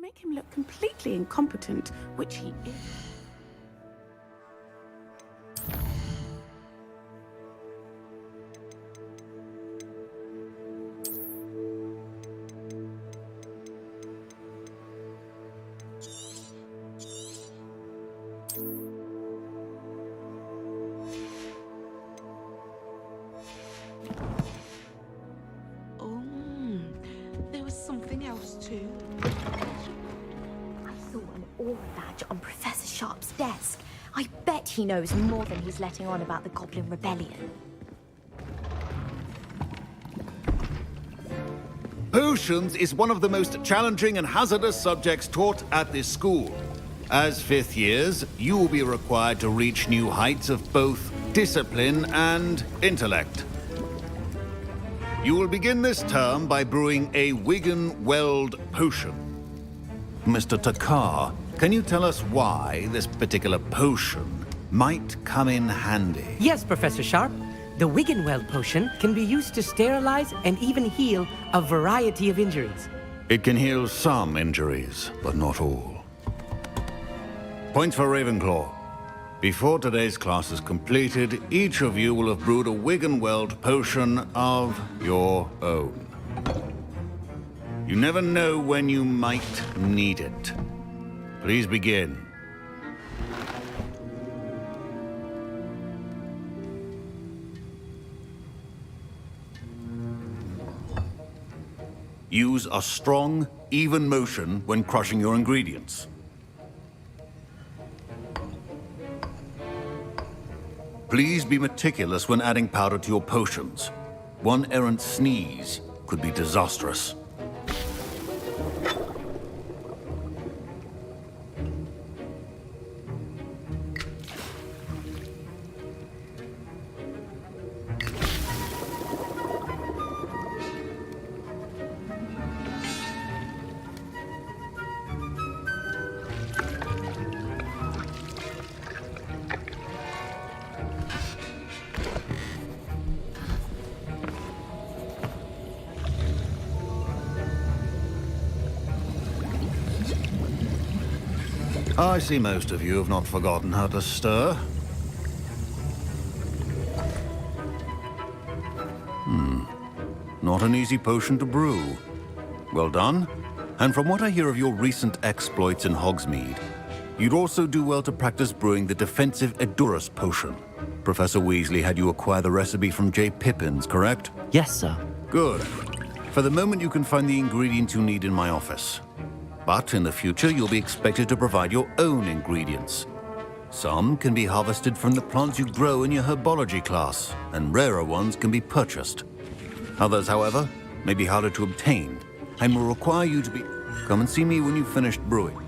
Make him look completely incompetent, which he is. Oh, there was something else too. An aura badge on Professor Sharp's desk. I bet he knows more than he's letting on about the Goblin Rebellion. Potions is one of the most challenging and hazardous subjects taught at this school. As fifth years, you will be required to reach new heights of both discipline and intellect. You will begin this term by brewing a Wigan-Weld potion. Mr. Takar, can you tell us why this particular potion might come in handy? Yes, Professor Sharp. The Wigan-Weld potion can be used to sterilize and even heal a variety of injuries. It can heal some injuries, but not all. Points for Ravenclaw. Before today's class is completed, each of you will have brewed a Wigan-Weld potion of your own. You never know when you might need it. Please begin. Use a strong, even motion when crushing your ingredients. Please be meticulous when adding powder to your potions. One errant sneeze could be disastrous. I see most of you have not forgotten how to stir. Not an easy potion to brew. Well done. And from what I hear of your recent exploits in Hogsmeade, you'd also do well to practice brewing the defensive Edurus potion. Professor Weasley had you acquire the recipe from J. Pippins, correct? Yes, sir. Good. For the moment, you can find the ingredients you need in my office. But in the future, you'll be expected to provide your own ingredients. Some can be harvested from the plants you grow in your herbology class, and rarer ones can be purchased. Others, however, may be harder to obtain, and will require you to be... Come and see me when you've finished brewing.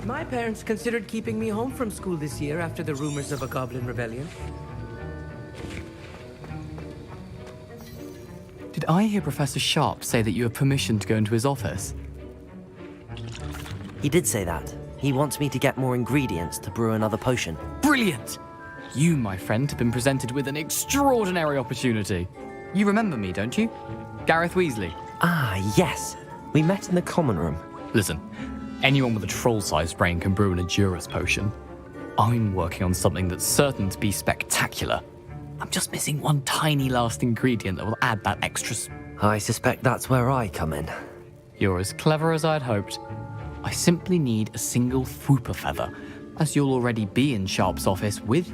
My parents considered keeping me home from school this year after the rumors of a Goblin Rebellion. Did I hear Professor Sharp say that you have permission to go into his office? He did say that. He wants me to get more ingredients to brew another potion. Brilliant! You, my friend, have been presented with an extraordinary opportunity. You remember me, don't you? Gareth Weasley. Ah, yes. We met in the common room. Listen, anyone with a troll-sized brain can brew an Endurance potion. I'm working on something that's certain to be spectacular. I'm just missing one tiny last ingredient that will add that extra... I suspect that's where I come in. You're as clever as I'd hoped. I simply need a single Fwooper feather, as you'll already be in Sharp's office with...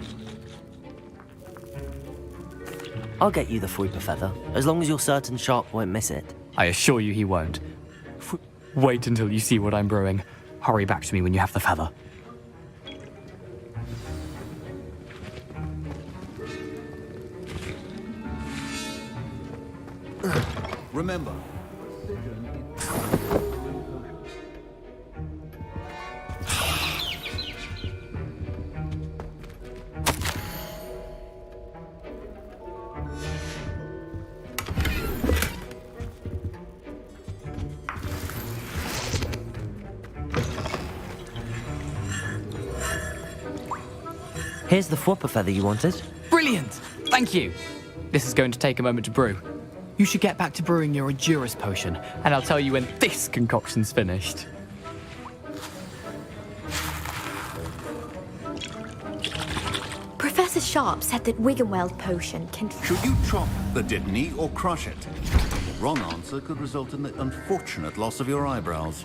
I'll get you the Fwooper feather, as long as you're certain Sharp won't miss it. I assure you he won't. Wait until you see what I'm brewing. Hurry back to me when you have the feather. Remember, Here's the Fwooper feather you wanted. Brilliant! Thank you! This is going to take a moment to brew. You should get back to brewing your Endurance potion, and I'll tell you when this concoction's finished. Professor Sharp said that Wiggenweld potion can... should you chop the Dittany or crush it? The wrong answer could result in the unfortunate loss of your eyebrows.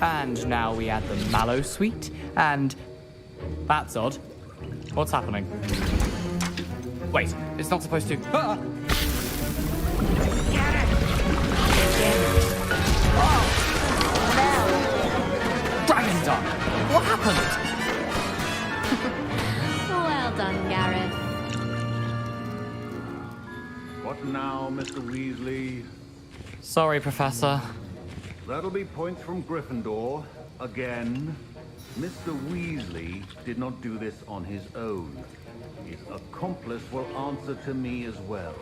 And now we add the mallow sweet, and... That's odd. What's happening? Wait, it's not supposed to... Ah! Dragon Dog! What happened? Well done, Gareth. What now, Mr. Weasley? Sorry, Professor. That'll be points from Gryffindor, again. Mr. Weasley did not do this on his own. His accomplice will answer to me as well.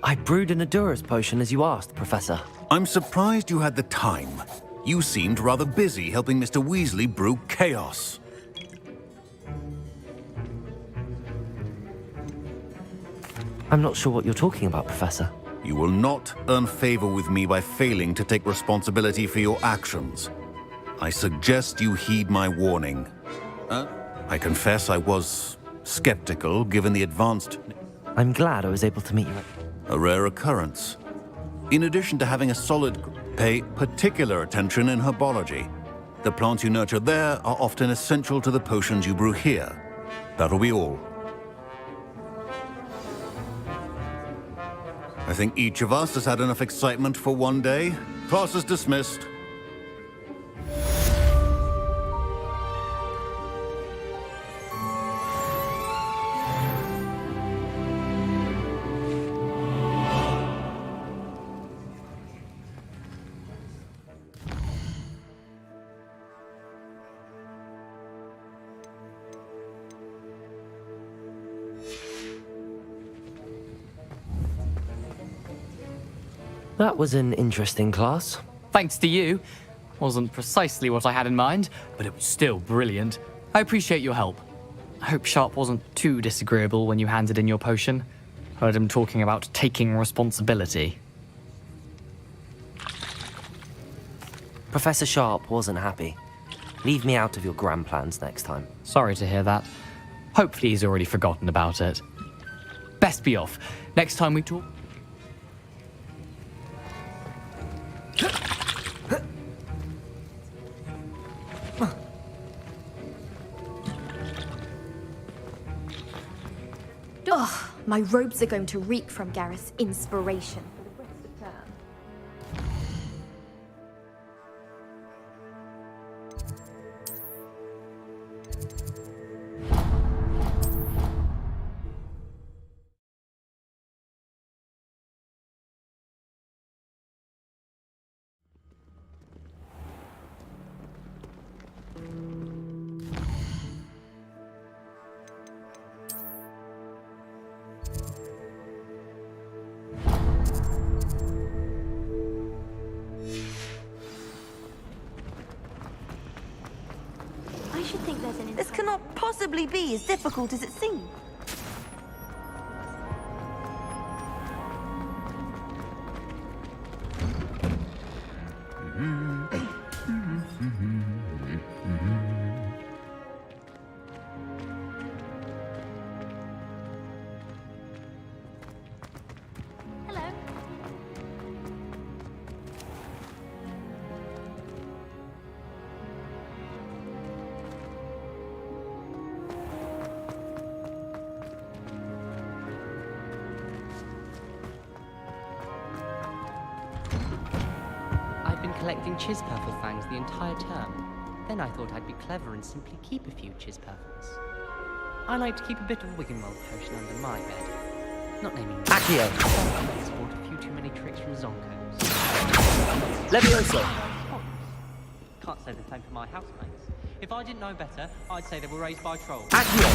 I brewed an Endurance potion as you asked, Professor. I'm surprised you had the time. You seemed rather busy helping Mr. Weasley brew chaos. I'm not sure what you're talking about, Professor. You will not earn favor with me by failing to take responsibility for your actions. I suggest you heed my warning. I confess I was skeptical given the advanced... I'm glad I was able to meet you. A rare occurrence. In addition to having a solid, pay particular attention in herbology. The plants you nurture there are often essential to the potions you brew here. That'll be all. I think each of us has had enough excitement for one day. Class is dismissed. That was an interesting class. Thanks to you. Wasn't precisely what I had in mind, but it was still brilliant. I appreciate your help. I hope Sharp wasn't too disagreeable when you handed in your potion. Heard him talking about taking responsibility. Professor Sharp wasn't happy. Leave me out of your grand plans next time. Sorry to hear that. Hopefully he's already forgotten about it. Best be off. Next time we talk... Ugh, my robes are going to reek from Gareth's inspiration. This cannot possibly be as difficult as it seems. Collecting Chispurple fangs the entire term. Then I thought I'd be clever and simply keep a few Chispurples. I like to keep a bit of Wiggenweld potion under my bed. Not naming Accio! I sport a few too many tricks from Zonkos. Levioso! Can't say the same for my housemates. If I didn't know better, I'd say they were raised by trolls. Accio!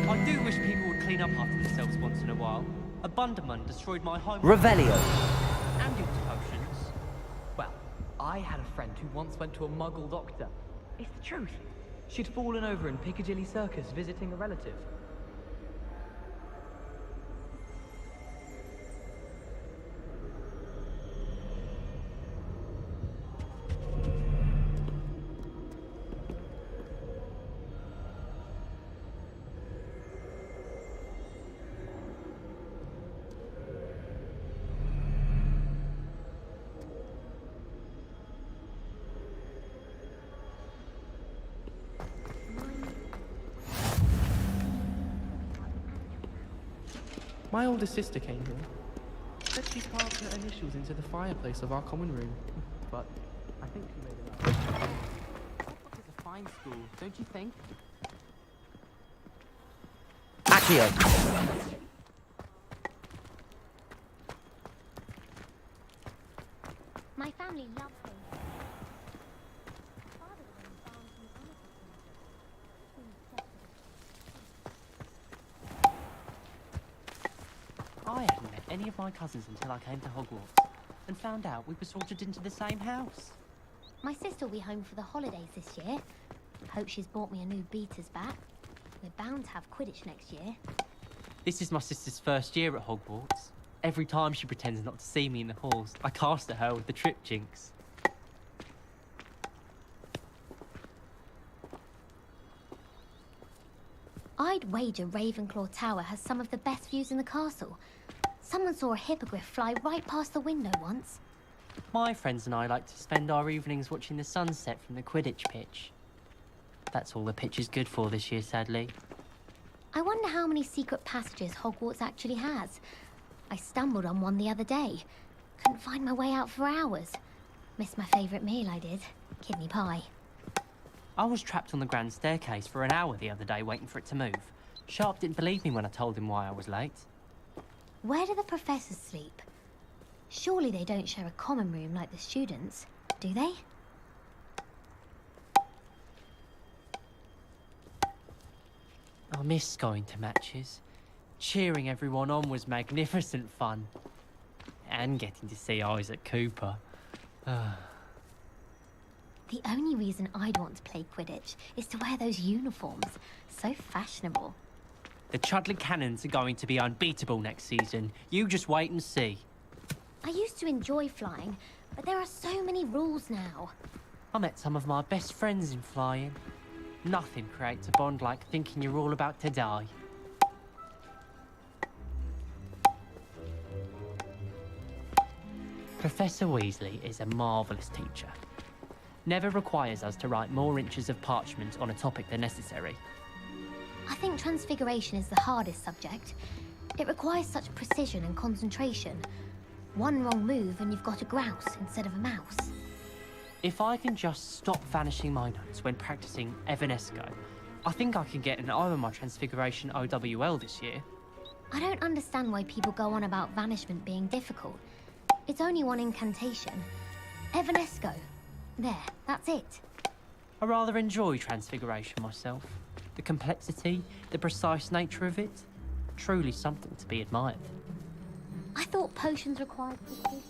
I do wish people would clean up after themselves once in a while. A Bunderman destroyed my home. Revelio! And your potions. Well, I had a friend who once went to a Muggle doctor. It's the truth. She'd fallen over in Piccadilly Circus visiting a relative. My older sister came here. Said she carved her initials into the fireplace of our common room. But I think she made it up. It's a fine school, don't you think? Accio! My family loves him. I hadn't met any of my cousins until I came to Hogwarts, and found out we were sorted into the same house. My sister will be home for the holidays this year. Hope she's bought me a new beaters bat. We're bound to have Quidditch next year. This is my sister's first year at Hogwarts. Every time she pretends not to see me in the halls, I cast at her with the trip jinx. I'd wager Ravenclaw Tower has some of the best views in the castle. Someone saw a hippogriff fly right past the window once. My friends and I like to spend our evenings watching the sunset from the Quidditch pitch. That's all the pitch is good for this year, sadly. I wonder how many secret passages Hogwarts actually has. I stumbled on one the other day. Couldn't find my way out for hours. Missed my favourite meal, I did. Kidney pie. I was trapped on the grand staircase for an hour the other day waiting for it to move. Sharp didn't believe me when I told him why I was late. Where do the professors sleep? Surely they don't share a common room like the students, do they? I miss going to matches. Cheering everyone on was magnificent fun. And getting to see Isaac Cooper. The only reason I'd want to play Quidditch is to wear those uniforms. So fashionable. The Chudley Cannons are going to be unbeatable next season. You just wait and see. I used to enjoy flying, but there are so many rules now. I met some of my best friends in flying. Nothing creates a bond like thinking you're all about to die. Professor Weasley is a marvellous teacher. Never requires us to write more inches of parchment on a topic than necessary. I think Transfiguration is the hardest subject. It requires such precision and concentration. One wrong move and you've got a grouse instead of a mouse. If I can just stop vanishing my notes when practicing Evanesco, I think I can get an O on my Transfiguration OWL this year. I don't understand why people go on about vanishment being difficult. It's only one incantation. Evanesco. There, that's it. I rather enjoy Transfiguration myself. The complexity, the precise nature of it, truly something to be admired. I thought potions required precision.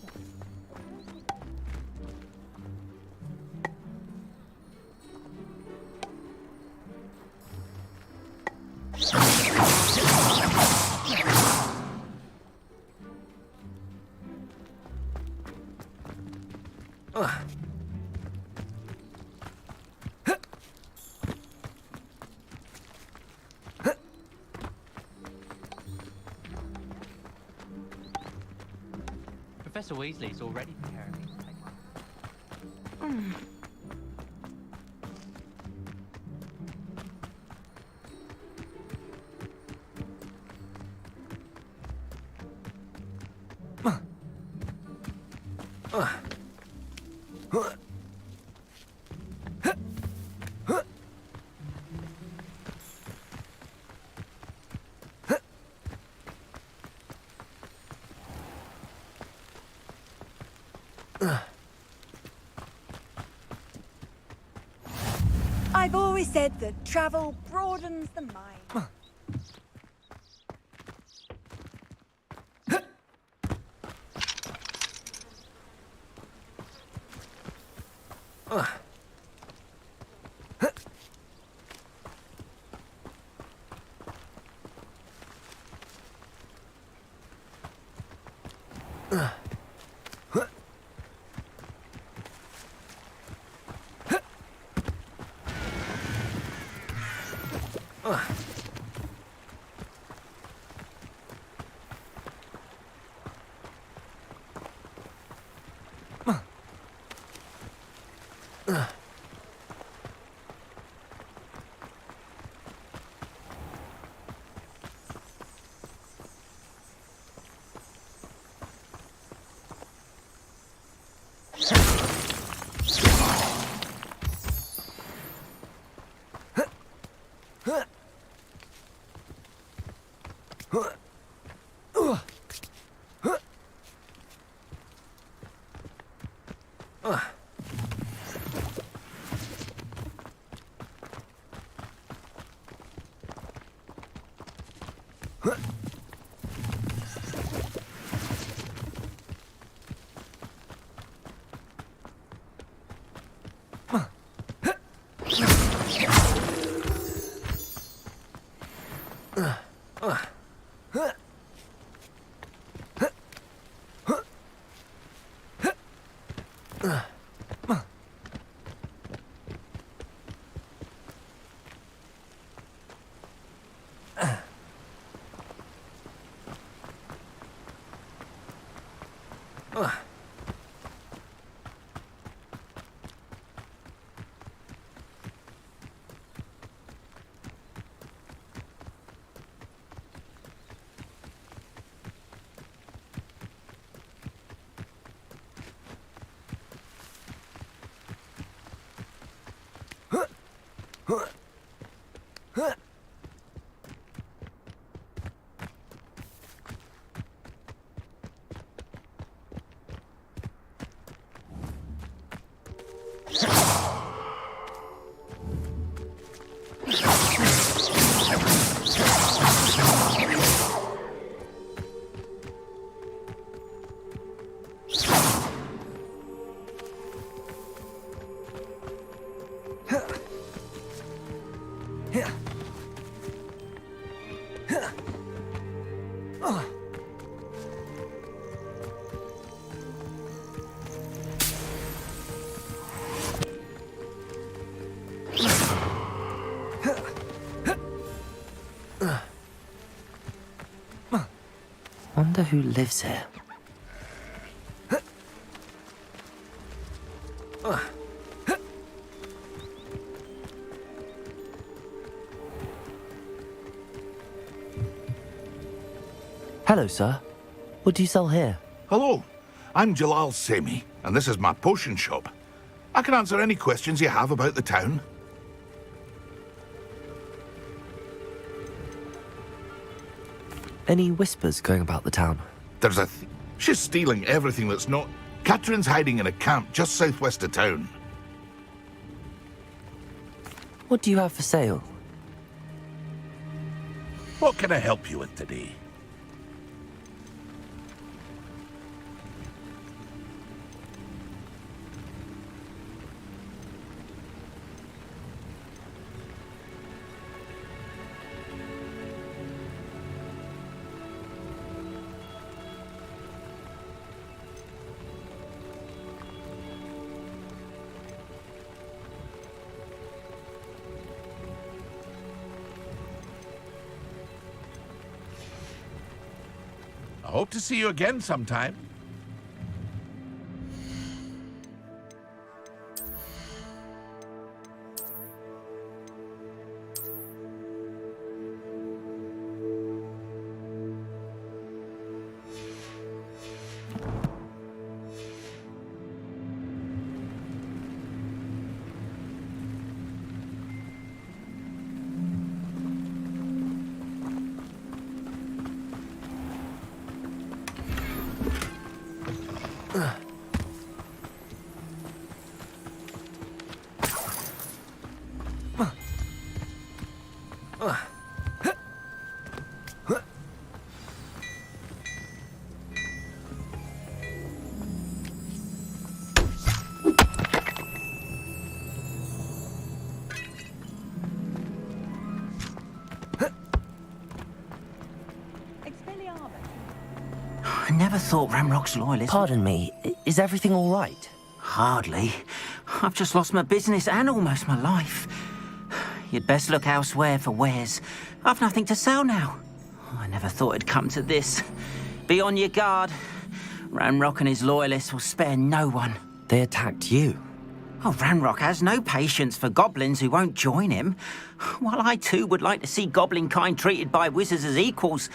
Professor Weasley's already preparing me to take one. I've always said that travel broadens the mind. Wonder who lives here. Hello, sir. What do you sell here? Hello, I'm Jalal Semi, and this is my potion shop. I can answer any questions you have about the town. Any whispers going about the town? There's a she's stealing everything that's not... Catherine's hiding in a camp just southwest of town. What do you have for sale? What can I help you with today? I hope to see you again sometime. I never thought Ramrock's loyalists... Pardon me, is everything all right? Hardly. I've just lost my business and almost my life. You'd best look elsewhere for wares. I've nothing to sell now. I never thought it'd come to this. Be on your guard. Ramrock and his loyalists will spare no one. They attacked you. Oh, Ramrock has no patience for goblins who won't join him. While I too would like to see goblin kind treated by wizards as equals,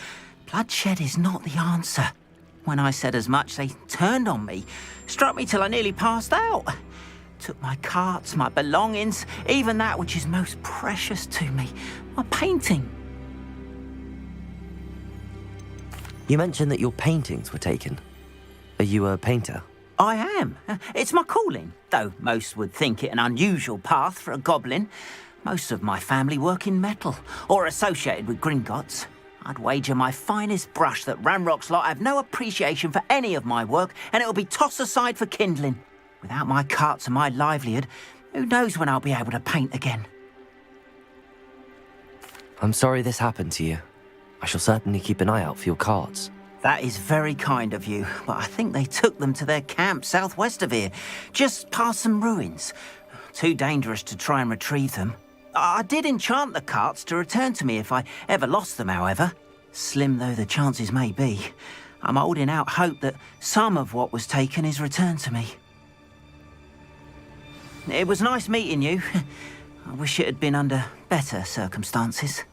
bloodshed is not the answer. When I said as much, they turned on me, struck me till I nearly passed out. Took my carts, my belongings, even that which is most precious to me, my painting. You mentioned that your paintings were taken. Are you a painter? I am. It's my calling, though most would think it an unusual path for a goblin. Most of my family work in metal, or associated with Gringotts. I'd wager my finest brush that Ramrock's lot have no appreciation for any of my work, and it'll be tossed aside for kindling. Without my carts and my livelihood, who knows when I'll be able to paint again? I'm sorry this happened to you. I shall certainly keep an eye out for your carts. That is very kind of you, but I think they took them to their camp southwest of here, just past some ruins. Too dangerous to try and retrieve them. I did enchant the carts to return to me if I ever lost them, however. Slim though the chances may be, I'm holding out hope that some of what was taken is returned to me. It was nice meeting you. I wish it had been under better circumstances.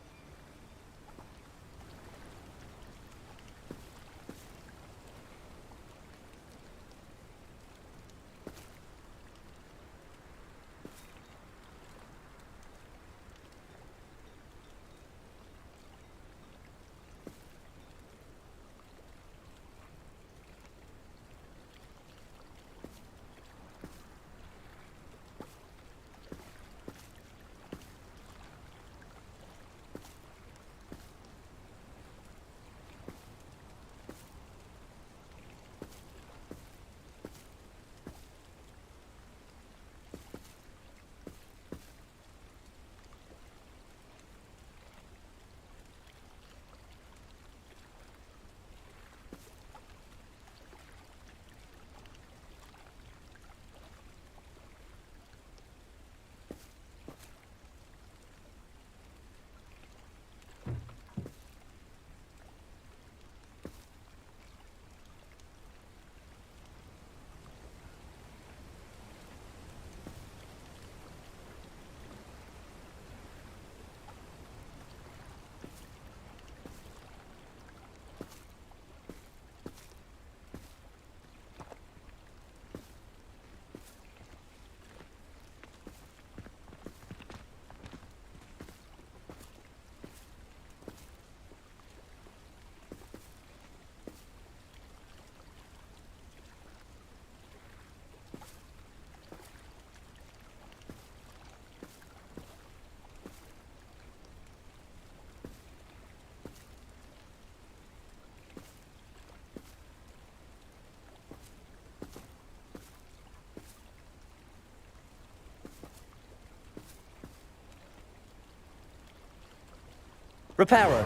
Reparo.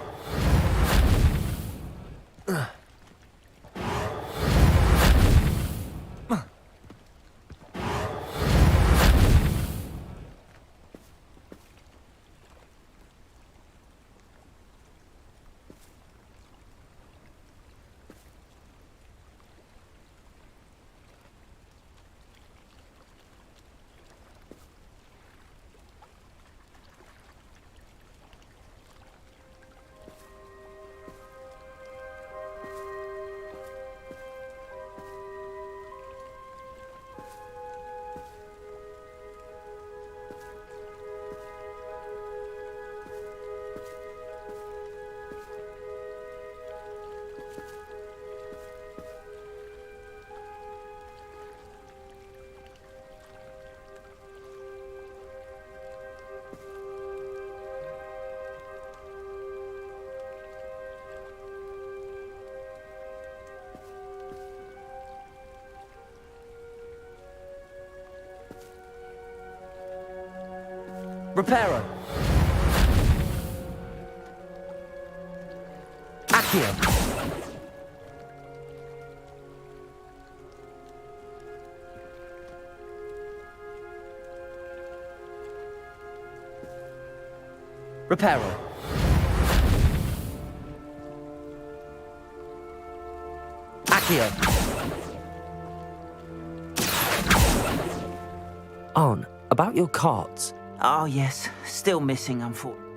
Reparo. Accio. Reparo. Accio. Arn, about your carts. Oh, yes. Still missing, unfortunately.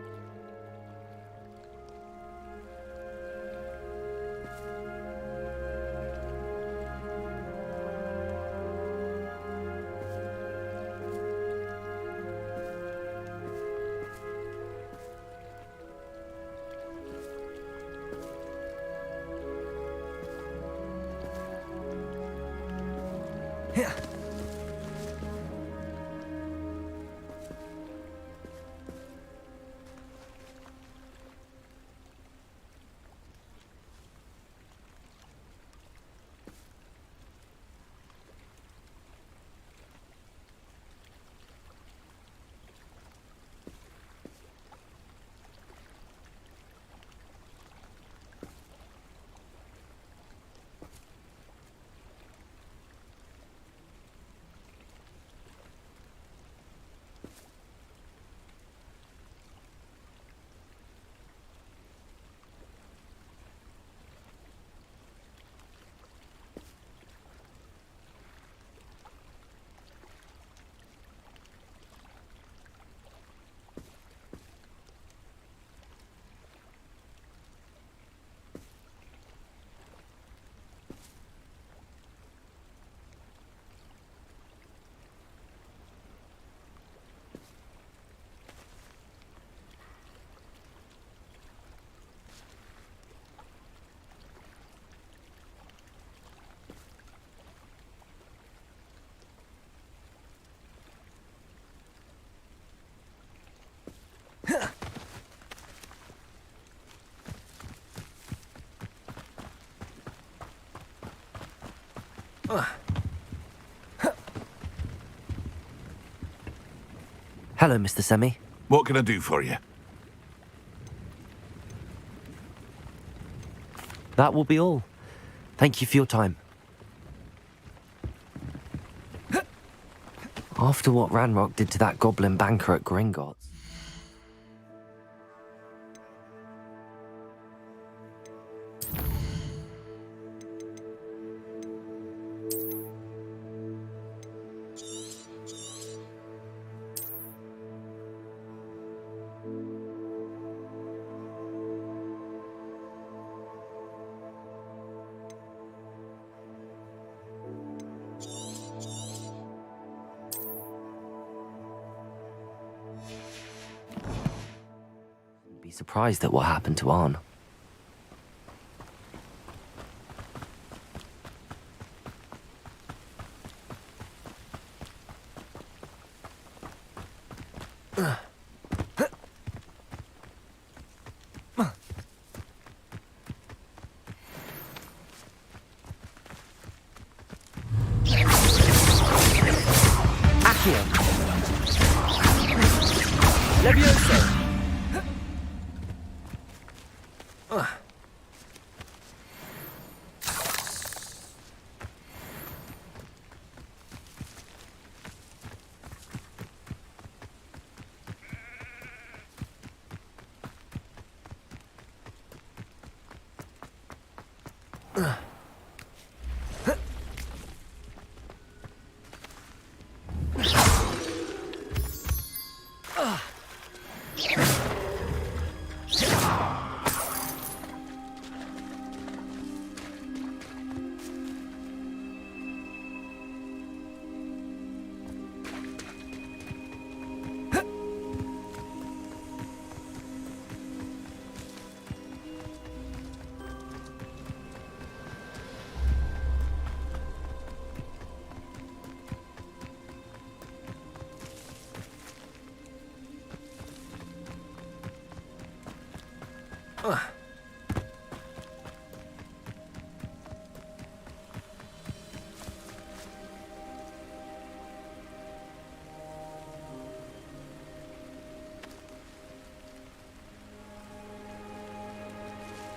Hello, Mr. Semi. What can I do for you? That will be all. Thank you for your time. After what Ranrock did to that goblin banker at Gringotts. Surprised at what happened to Arn. Accio. Levioso.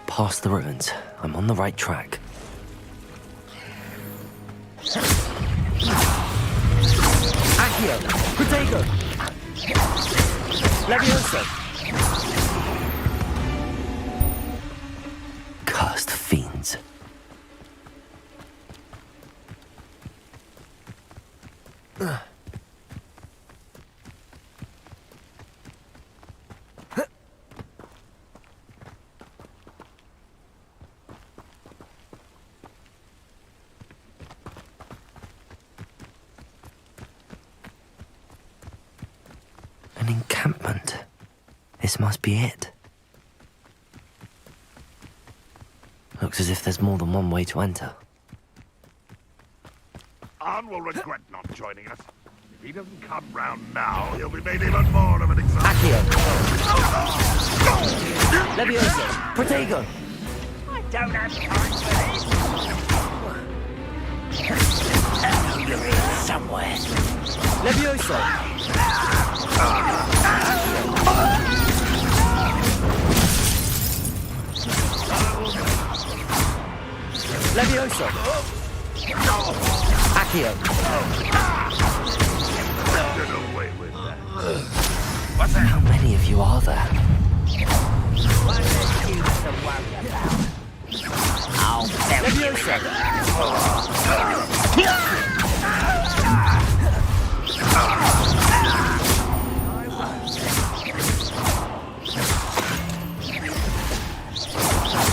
Past the ruins. I'm on the right track. Accio! Protego! Levioso! Cursed fiends. An encampment. This must be it. Looks as if there's more than one way to enter. Arn will regret not joining us. If he doesn't come round now, he'll be made even more of an example. Accio! Levioso! Protego! I don't have time for this. I know you're here somewhere. Levioso! Levioso! Accio! Get away with that. How many of you are there? What are you to worry about? I'll bury you.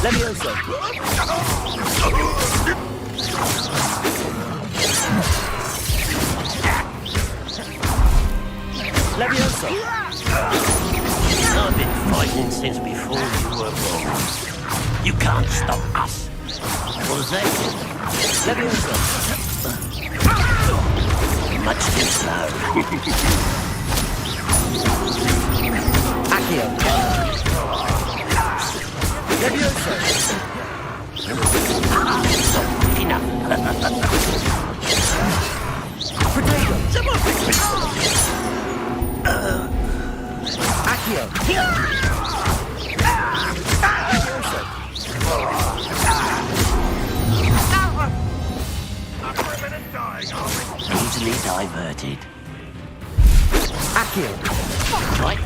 Levioso! Levioso! I've been fighting since before you were born. You can't stop us. What is that? Levioso! Much too slow. Accio! Levioso! Enough. Protego! Accio! Easily diverted. Accio! Right.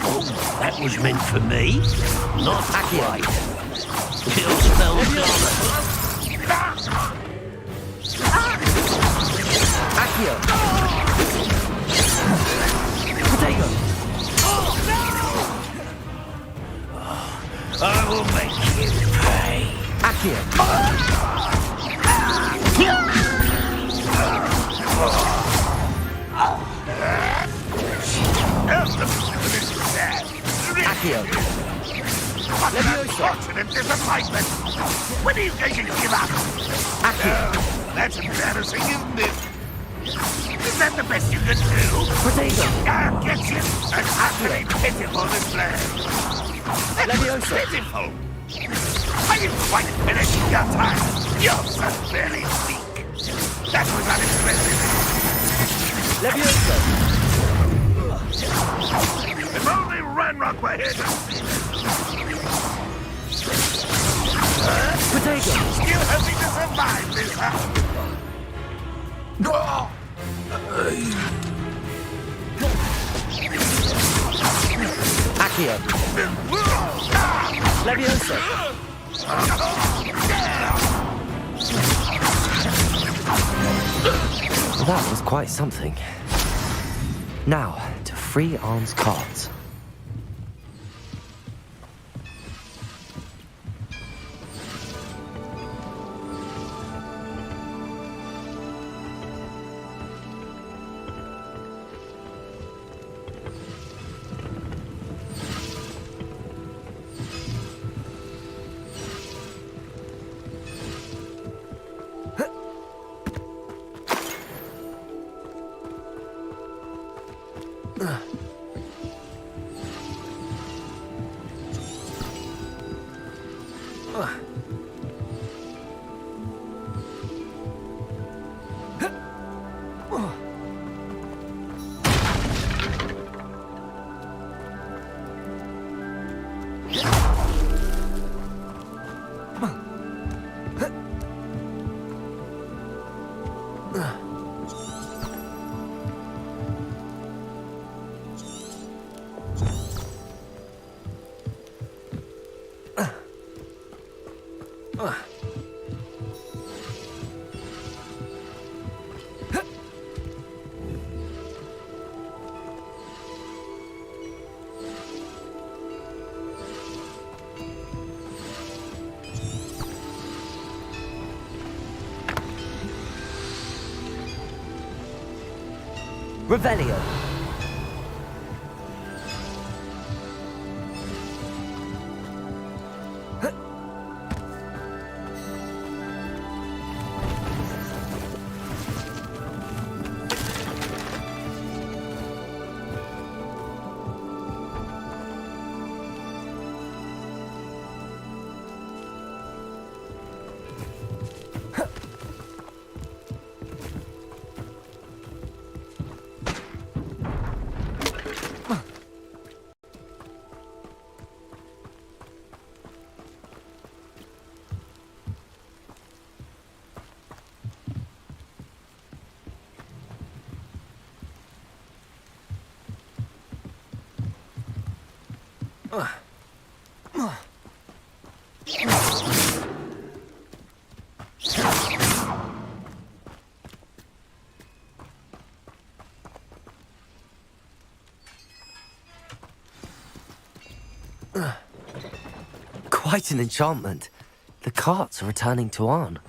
Oh, that was meant for me? Not quite. Kill spell done. Accio! Protego! I will make you pay. Accio! Accio! Levioso! Unfortunate disappointment. When are you going to give up? Accio! That's embarrassing, isn't it? Is that the best you can do? Protego! I'll get you. An utterly pitiful display. Levioso! Pitiful? Are you quite finished your time? You're so very weak. That was unexpected. Levioso! If only Ranrock were here to see this. Protego! Still hoping to survive this, huh? Accio! Levioso! That was quite something. Now, to free Arn's cards. Revelio. Quite an enchantment. The carts are returning to Arn.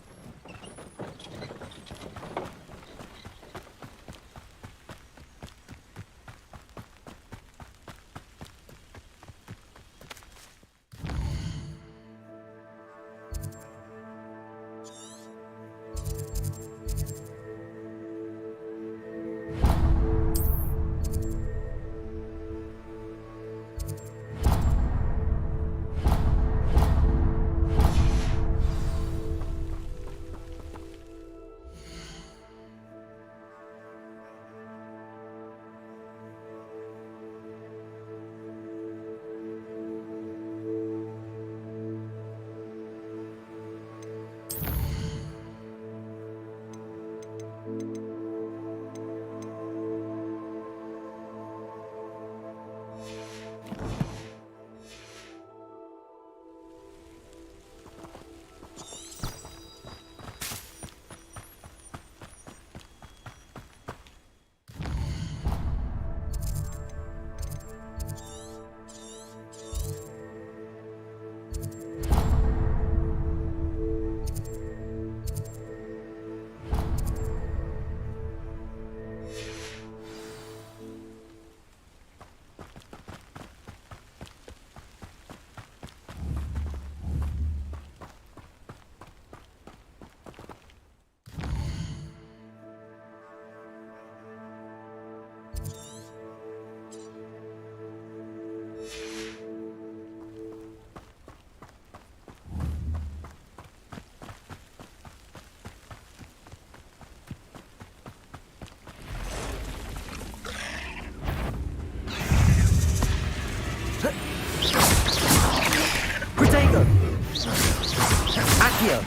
Accio!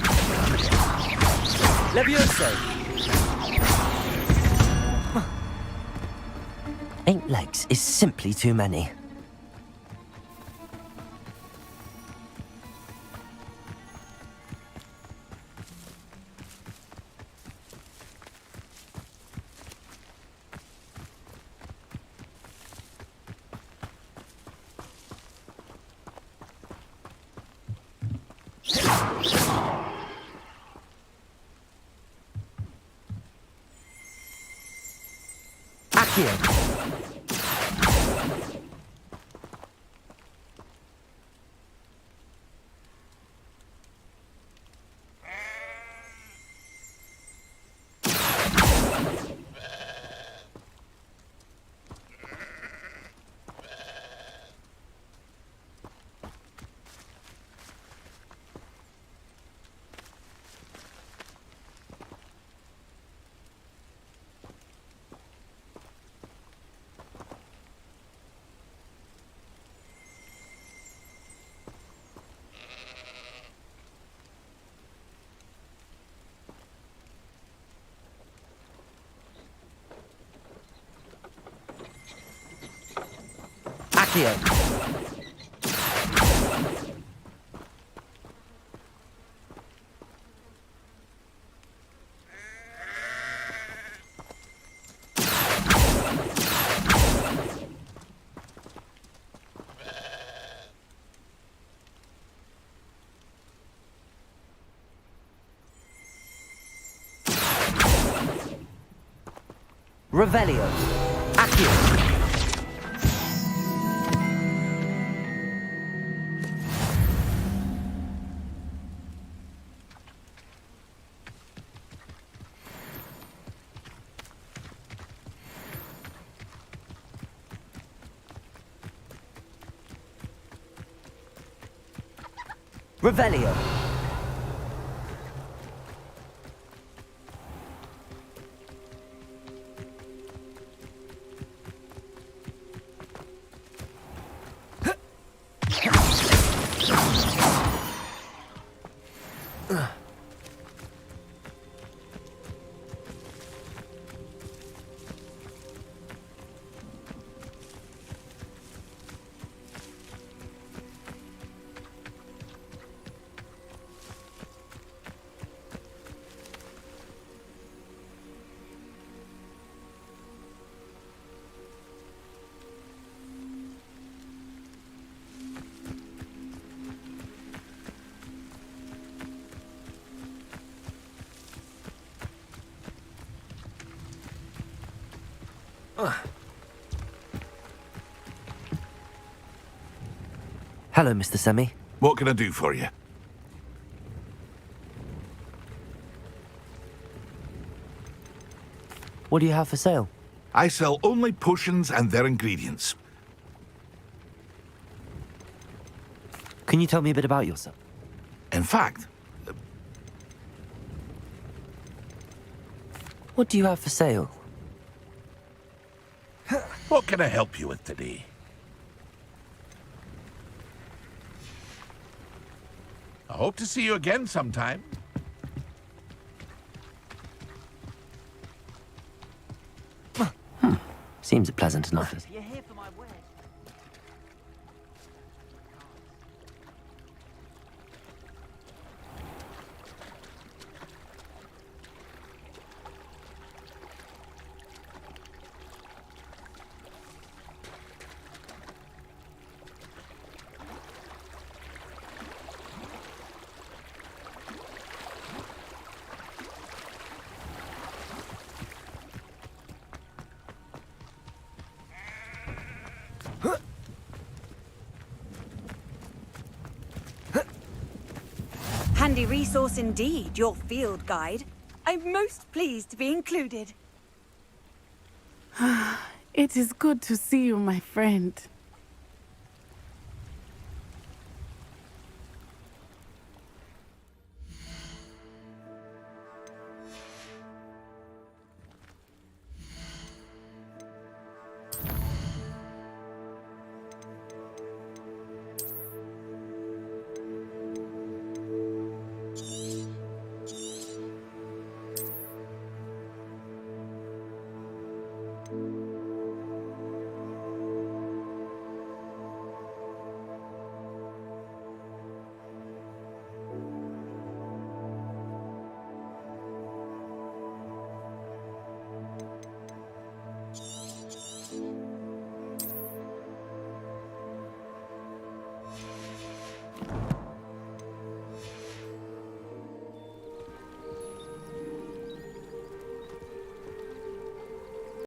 Levioso! 8 legs is simply too many. Accio. Accio. Revelio. Accio. Revelio. Hello, Mr. Semi. What can I do for you? What do you have for sale? I sell only potions and their ingredients. Can you tell me a bit about yourself? In fact... What do you have for sale? What can I help you with today? I hope to see you again sometime. Seems pleasant enough. Handy resource indeed, your field guide. I'm most pleased to be included. It is good to see you, my friend.